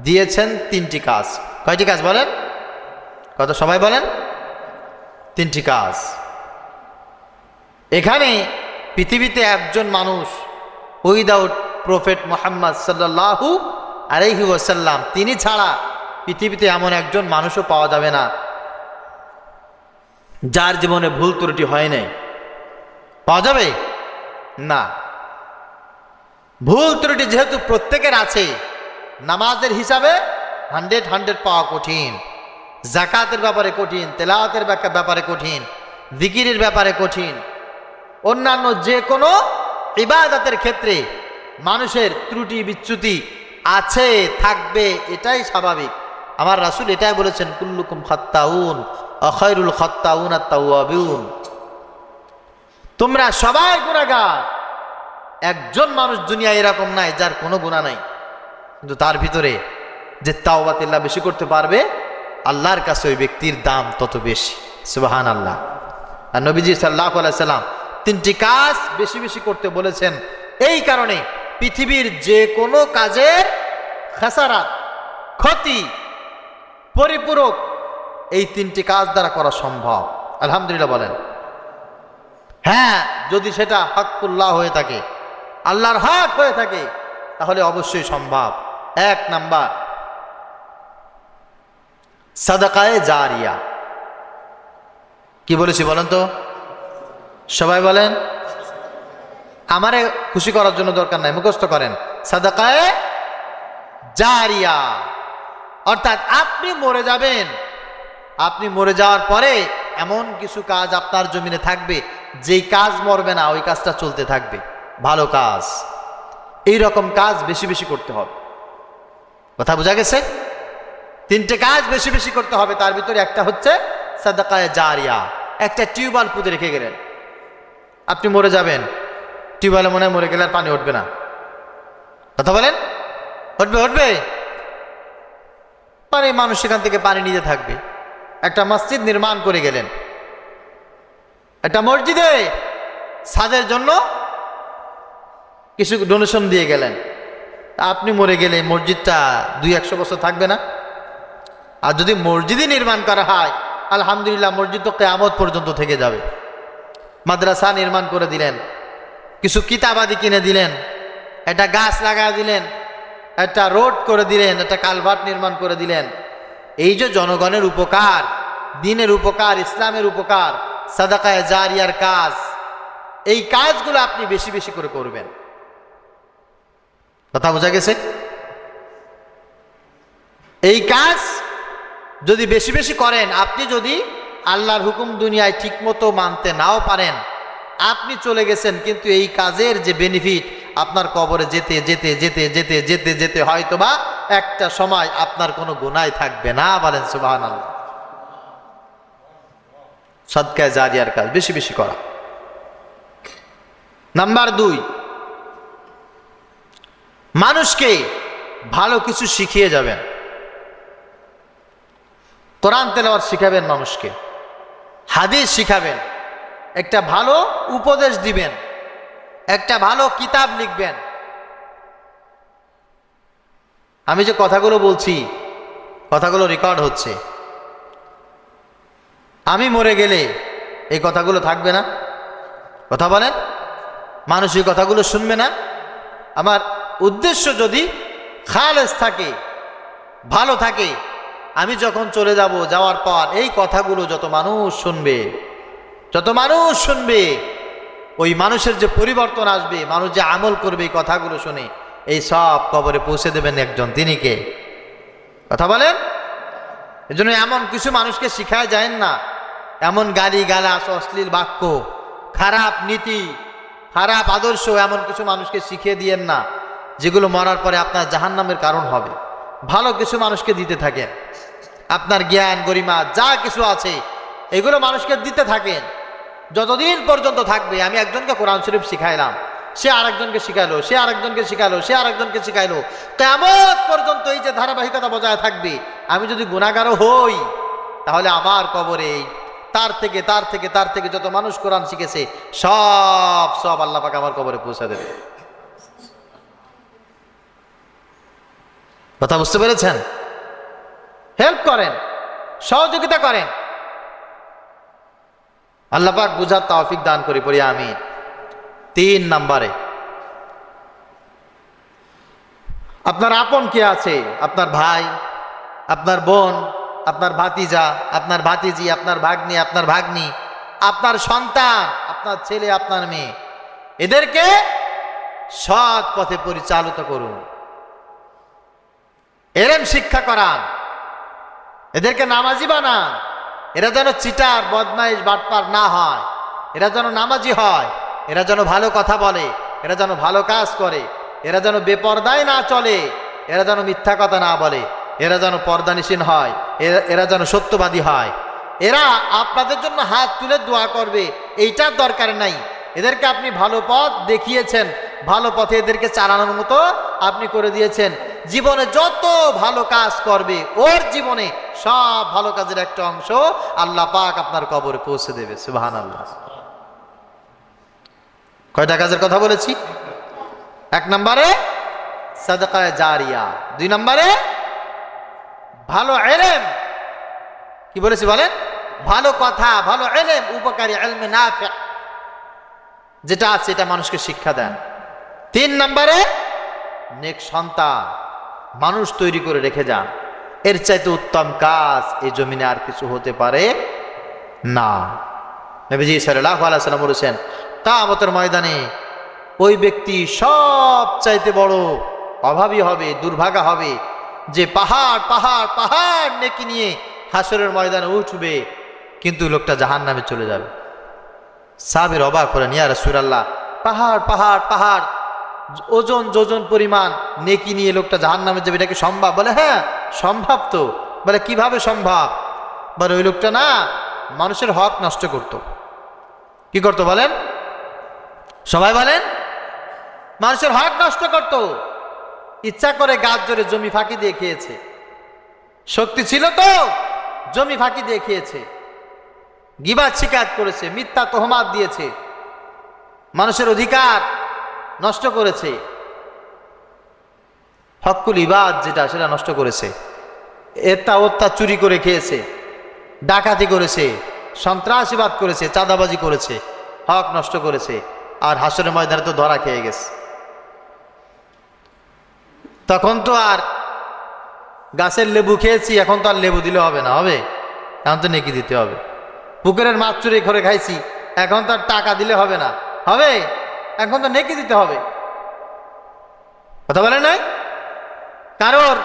দিয়েছেন তিনটি কাজ। কয়টি কাজ বলেন? কত সবাই বলেন? তিনটি কাজ। এখানে পৃথিবীতে একজন মানুষ উইদাউট প্রফেট মুহাম্মদ সাল্লাল্লাহু আলাইহি ওয়াসাল্লাম, তিনি ছাড়া পৃথিবীতে এমন একজন মানুষও পাওয়া যাবে না যার জীবনে ভুল ত্রুটি হয় নাই। পাওয়া যাবে না। ভুল ত্রুটি যেহেতু প্রত্যেকের আছে, নামাজের হিসাবে 100 পাওয়া কঠিন, জাকাতের ব্যাপারে কঠিন, তেলাওয়াতের ব্যাপারে কঠিন, জিকিরের ব্যাপারে কঠিন, অন্যান্য যে কোনো ইবাদতের ক্ষেত্রে মানুষের ত্রুটি বিচ্যুতি আছে, থাকবে, এটাই স্বাভাবিক। আমার রাসূল এটাই বলেছেন, কুল্লুকুম খাত্তাউন ওয়া খায়রুল খাত্তাউন আত-তাওয়াবুন। তোমরা সবাই গুনাহগার, একজন মানুষ দুনিয়ায় এরকম নাই যার কোনো গুনাহ নাই, কিন্তু তার ভিতরে যে তাওবাতুল্লাহ বেশি করতে পারবে আল্লাহর কাছে ওই ব্যক্তির দাম তত বেশি। সুবহানাল্লাহ। আর নবীজি সাল্লাল্লাহু আলাইহি সাল্লাম তিনটি কাজ বেশি বেশি করতে বলেছেন এই কারণে পৃথিবীর যে কোনো কাজের খাসারাত, ক্ষতি পরিপূরক এই তিনটি কাজ দ্বারা করা সম্ভব। আলহামদুলিল্লাহ বলেন। হ্যাঁ, যদি সেটা হকুল্লাহ হয়ে থাকে, আল্লাহর হক হয়ে থাকে, তাহলে অবশ্যই সম্ভব। এক নাম্বার, সাদাকায়ে জারিয়া। কি বলেছি বলেন তো? সবাই বলেন। আমারে খুশি করার জন্য দরকার নাই, মুখস্থ করেন। সাদাকায়ে জারিয়া অর্থাৎ আপনি মরে যাবেন, আপনি মরে যাওয়ার পরে এমন কিছু কাজ আপনার জমিনে থাকবে যেই কাজ মরবে না, ওই কাজটা চলতে থাকবে, ভালো কাজ। এই রকম কাজ বেশি বেশি করতে হবে। কথা বোঝা গেছে? তিনটে কাজ বেশি বেশি করতে হবে, তার ভিতরে একটা হচ্ছে সাদাকায়ে জারিয়া। একটা টিউবওয়েল পুঁতে রেখে গেলেন, আপনি মরে যাবেন, টিউবওয়েলে মনে হয় মরে গেলে আর পানি উঠবে না। কথা বলেন, উঠবে? উঠবে। মানে মানুষ সেখান থেকে পানি নিতে থাকবে। একটা মসজিদ নির্মাণ করে গেলেন, একটা মসজিদে ছাদের জন্য কিছু ডোনেশন দিয়ে গেলেন, আপনি মরে গেলে মসজিদটা 200-100 বছর থাকবে না? আর যদি মসজিদই নির্মাণ করা হয়, আলহামদুলিল্লাহ, মসজিদ তো কিয়ামত পর্যন্ত থেকে যাবে। মাদ্রাসা নির্মাণ করে দিলেন, কিছু কিতাবাদি কিনে দিলেন, একটা গাছ লাগা দিলেন, একটা রোড করে দিলেন, একটা কালভার্ট নির্মাণ করে দিলেন। এই যে জনগণের উপকার, দ্বীনের উপকার, ইসলামের উপকার, সাদাকায়ে জারিয়ার কাজ, এই কাজগুলো আপনি বেশি বেশি করে করবেন। কথা বোঝা গেছে? এই কাজ যদি বেশি বেশি করেন, আপনি যদি আল্লাহর হুকুম দুনিয়ায় ঠিকমতো মানতে নাও পারেন, আপনি চলে গেছেন, কিন্তু এই কাজের যে বেনিফিট আপনার কবরে যেতে যেতে যেতে যেতে যেতে যেতে হয়তোবা একটা সময় আপনার কোনো গুনাহ থাকবে না। বলেন সুবহানাল্লাহ। সাদকায়ে জারিয়ার কাজ বেশি বেশি করা। নাম্বার 2, মানুষকে ভালো কিছু শিখিয়ে যাবেন। কোরআন তেলাওয়াত শিখাবেন, মানুষকে হাদিস শিখাবেন, একটা ভালো উপদেশ দিবেন, একটা ভালো কিতাব লিখবেন। আমি যে কথাগুলো বলছি, কথাগুলো রেকর্ড হচ্ছে। আমি মরে গেলে এই কথাগুলো থাকবে না? কথা বলেন। মানুষ এই কথাগুলো শুনবে না? আমার উদ্দেশ্য যদি খালেস থাকে, ভালো থাকে, আমি যখন চলে যাব, যাওয়ার পর এই কথাগুলো যত মানুষ শুনবে, যত মানুষ শুনবে, ওই মানুষের যে পরিবর্তন আসবে, মানুষ যে আমল করবে এই কথাগুলো শুনে, এই সব কবরে পৌঁছে দেবেন একজন। তিনি কে? কথা বলেন। এজন্য এমন কিছু মানুষকে শিখায় যায় না, এমন গালি গালাস, অশ্লীল বাক্য, খারাপ নীতি, খারাপ আদর্শ এমন কিছু মানুষকে শিখিয়ে দিয়েন না, যেগুলো মরার পরে আপনার জাহান্নামের কারণ হবে। ভালো কিছু মানুষকে দিতে থাকেন, আপনার জ্ঞান গরিমা যা কিছু আছে এগুলো মানুষকে দিতে থাকেন, যতদিন পর্যন্ত থাকবে। আমি একজনকে কোরআন শরীফ শিখাইলাম, সে আরেকজনকে শিখাইলো, সে আরেকজনকে শিখাইলো, সে আরেকজনকে শিখাইলো, কিয়ামত পর্যন্ত এই যে ধারাবাহিকতা বজায় থাকবে। আমি যদি গুনাহগারও হই, তাহলে আমার কবরে তার থেকে তার থেকে তার থেকে যত মানুষ কোরআন শিখেছে সব সব আল্লাহ পাক আমার কবরে পৌঁছে দেবে। কথা বুঝতে পেরেছেন? হেল্প করেন, সহযোগিতা করেন। আল্লাহ পাক বুঝার তৌফিক দান করি, পড়ি আমিন। 3 নম্বরে, আপনার আপন কে আছে? আপনার ভাই, আপনার বোন, আপনার ভাতিজা, আপনার ভাতিজি, আপনার ভাগ্নি, আপনার ভাগ্নি, আপনার সন্তান, আপনার ছেলে, আপনার মেয়ে, এদেরকে সৎ পথে পরিচালিত করুন, এলেম শিক্ষা করান, এদেরকে নামাজি বানান। এরা যেন চিটার, বদমাইশ, বাটপার না হয়, এরা যেন নামাজি হয়, এরা যেন ভালো কথা বলে, এরা যেন ভালো কাজ করে, এরা যেন বেপরদায় না চলে, এরা যেন মিথ্যা কথা না বলে, এরা যেন পর্দানিসীন হয়, এরা যেন সত্যবাদী হয়। এরা আপনাদের জন্য হাত তুলে দোয়া করবে, এইটার দরকার নাই। এদেরকে আপনি ভালো পথ দেখিয়েছেন, ভালো পথে এদেরকে চালানোর মতো আপনি করে দিয়েছেন। জীবনে যত ভালো কাজ করবে, ওর জীবনে সব ভালো কাজের একটা অংশ আল্লাহ পাক আপনার কবরে পৌঁছে দেবে। সুবহানাল্লাহ। কয়টা কাজের কথা বলেছি? 1 নম্বরে সাদাকায়ে জারিয়া, 2 নম্বরে ভালো ইলম। কি বলেছি বলেন? ভালো কথা, ভালো ইলম, উপকারী ইলমে নাফি, যেটা আছে এটা মানুষকে শিক্ষা দেন। 3 নম্বরে নেক সন্তান, মানুষ তৈরি করে রেখে যান। এর চাইতে উত্তম কাজ এই জমিনে আর কিছু হতে পারে না। নবীজি সাল্লাল্লাহু আলাইহি ওয়াসাল্লাম বলেছেন, কিয়ামতের ময়দানে ওই ব্যক্তি সব চাইতে বড় অভাবী হবে, দুর্ভাগা হবে, যে পাহাড় পাহাড় পাহাড় নেকি নিয়ে হাসরের ময়দানে উঠবে, কিন্তু লোকটা জাহান্নামে চলে যাবে। সাহাবীর অবাক হলেন, ইয়া রাসূলুল্লাহ, পাহাড় পাহাড় পাহাড় ওজন যোজন পরিমাণ নেকি নিয়ে লোকটা জাহান্নামে যাবে, এটা কি সম্ভব? বলে হ্যাঁ সম্ভব। তো বলে কিভাবে সম্ভব? বলে ওই লোকটা না মানুষের হক নষ্ট করত। কি করতো বলেন? সবাই বলেন। মানুষের হক নষ্ট করত, ইচ্ছা করে গাছ জোরে জমি ফাঁকি দিয়ে খেয়েছে, শক্তি ছিল তো জমি ফাঁকি দিয়ে খেয়েছে, গিবত শিকায়ত করেছে, মিথ্যা তোহমাত দিয়েছে, মানুষের অধিকার নষ্ট করেছে। হকুল ইবাদ যেটা সেটা নষ্ট করেছে, এটা ওত্তা চুরি করে খেয়েছে, ডাকাতি করেছে, সন্ত্রাসীবাদ করেছে, চাঁদাবাজি করেছে, হক নষ্ট করেছে, আর হাসরের ময়দানে তো ধরা খেয়ে গেছে। তখন তো আর গাছের লেবু খেয়েছি, এখন তো আর লেবু দিলে হবে না, হবে? এখন তো নেকি দিতে হবে। পুকুরের মাছ চুরি করে খাইছি, এখন তো আর টাকা দিলে হবে না, হবে? এখন তো নেকি দিতে হবে। কথা বলেন নাই? কারোর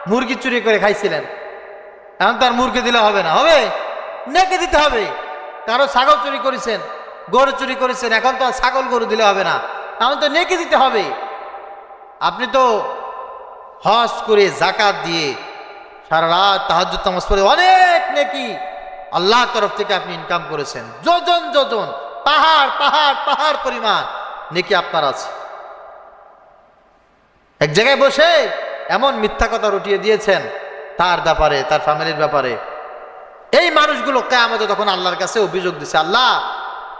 মুরগি চুরি করে খাইছিলেন, এখন তো আর মুরগি দিলে হবে না, হবে? নেকি দিতে হবে। কারো ছাগল চুরি করেছেন, গরু চুরি করেছেন, এখন তো আর ছাগল গরু দিলে হবে না, এখন তো নেকি দিতে হবে। আপনি তো হজ করে যাকাত দিয়ে সারা রাত তাহাজ্জুদ নামাজ পড়ে অনেক নেকি আল্লাহর তরফ থেকে আপনি ইনকাম করেছেন, যোজন যোজন, পাহাড় পাহাড় পাহাড় পরিমাণ নেকি আপনার আছে। এক জায়গায় বসে এমন মিথ্যা কথা রটিয়ে দিয়েছেন তার ব্যাপারে, তার ফ্যামিলির ব্যাপারে। এই মানুষগুলো কিয়ামতে তখন আল্লাহর কাছে অভিযোগ দিছে, আল্লাহ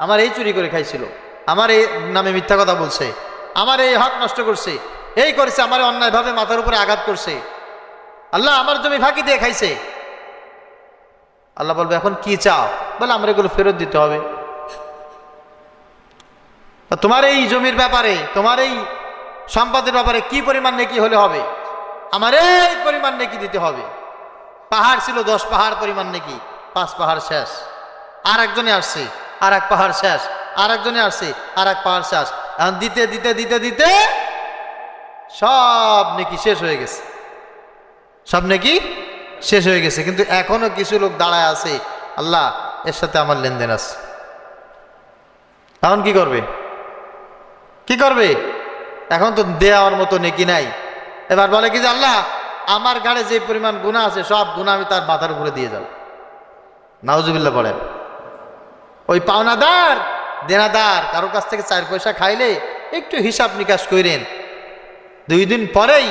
আমার এই চুরি করে খাইছিল, আমার এই নামে মিথ্যা কথা বলছে, আমার এই হক নষ্ট করছে, এই করেছে, আমার অন্যায়ভাবে মাথার উপরে আঘাত করছে, আল্লাহ আমার জমি ফাঁকি দিয়ে খাইছে। আল্লাহ বলবে এখন কি চাও? বলে আমরা এগুলো ফেরত দিতে হবে। তোমার এই জমির ব্যাপারে, তোমার এই সম্পদের ব্যাপারে কি পরিমাণ নেকি হলে হবে? আমার এই পরিমাণ নেকি দিতে হবে। পাহাড় ছিল 10 পাহাড় পরিমাণ নেকি, 5 পাহাড় শেষ। আর একজনে আসছে, আর এক পাহাড় শেষ, আর একজনে আসছে, আর এক পাহাড় শেষ। এখন দিতে দিতে দিতে দিতে সব নেকি শেষ হয়ে গেছে, সব নেকি শেষ হয়ে গেছে। কিন্তু এখনো কিছু লোক দাঁড়ায় আছে, আল্লাহ এর সাথে আমার লেনদেন আছে। এখন কি করবে? কি করবে? এখন তো দেওয়ার মতো নেকি নাই। এবার বলে কি যে আল্লাহ আমার গাড়ে যে পরিমাণ গুনাহ আছে সব গুনাহ আমি তার মাথার উপরে দিয়ে যাব। নাউজুবিল্লাহ বলেন। ওই পাওনাদার দেনাদার কারোর কাছ থেকে 4 পয়সা খাইলে একটু হিসাব নিকাশ করেন, 2 দিন পরেই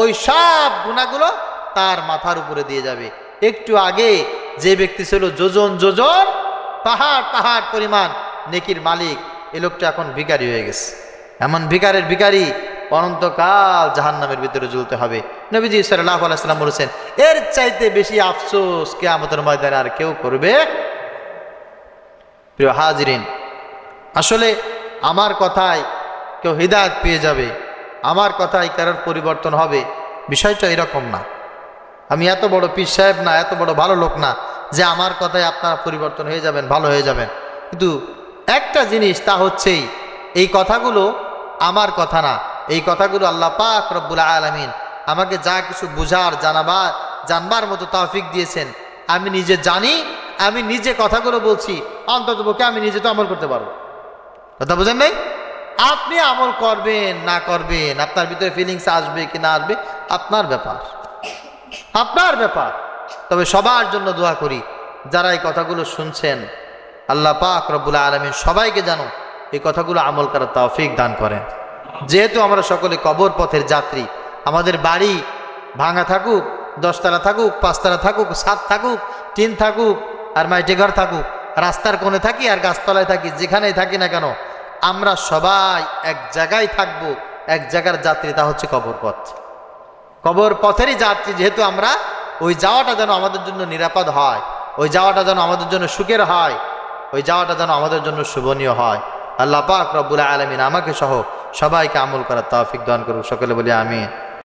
ওই সব গুনাহগুলো তার মাথার উপরে দিয়ে যাবে। একটু আগে যে ব্যক্তি ছিল যোজন যোজন পাহাড় পাহাড় পরিমাণ নেকির মালিক, এই লোকটা এখন ভিখারি হয়ে গেছে। এমন ভিখারের ভিখারি অনন্তকাল জাহান্নামের ভিতরে জ্বলতে হবে। নবীজি সাল্লাল্লাহু আলাইহি সাল্লাম বলেছেন, এর চাইতে বেশি আফসোস কিয়ামতের ময়দানে আর কেউ করবে। প্রিয় হাজিরিন, আসলে আমার কথায় কেউ হিদায়াত পেয়ে যাবে, আমার কথায় কারোর পরিবর্তন হবে, বিষয়টা এরকম না। আমি এত বড় পীর সাহেব না, এত বড় ভালো লোক না যে আমার কথায় আপনারা পরিবর্তন হয়ে যাবেন, ভালো হয়ে যাবেন। কিন্তু একটা জিনিস, তা হচ্ছেই এই কথাগুলো আমার কথা না, এই কথাগুলো আল্লাহ পাক রব্বুল আলামিন আমাকে যা কিছু বুঝার জানবার মতো তৌফিক দিয়েছেন, আমি নিজে জানি, আমি নিজে কথাগুলো বলছি, অন্ততপক্ষে আমি নিজে তো আমল করতে পারবো। কথা বুঝেন নাই? আপনি আমল করবেন না করবেন, আপনার ভিতরে ফিলিংস আসবে কি না আসবে আপনার ব্যাপার, আপনার ব্যাপার। তবে সবার জন্য দোয়া করি যারা এই কথাগুলো শুনছেন, আল্লাহ পাক রব্বুল আলামিন সবাইকে জানো এই কথাগুলো আমল করার তৌফিক দান করেন। যেহেতু আমরা সকলে কবর পথের যাত্রী, আমাদের বাড়ি ভাঙা থাকুক, 10 তলা থাকুক, 5 তলা থাকুক, 7 থাকুক, 3 থাকুক, আর মাইটে ঘর থাকুক, রাস্তার কোণে থাকি আর গাছতলায় থাকি, যেখানেই থাকি না কেন, আমরা সবাই এক জায়গায় থাকবো, এক জায়গার যাত্রী, তা হচ্ছে কবর পথ। কবর পথেরই যাত্রী যেহেতু আমরা, ওই যাওয়াটা যেন আমাদের জন্য নিরাপদ হয়, ওই যাওয়াটা যেন আমাদের জন্য সুখের হয়, ওই যাওয়াটা যেন আমাদের জন্য শুভনীয় হয়। আল্লাহ পাক রব্বুল আলামিন আমাকে সহ সবাইকে আমল করার তৌফিক দান করুক। সকলে বলি আমিন।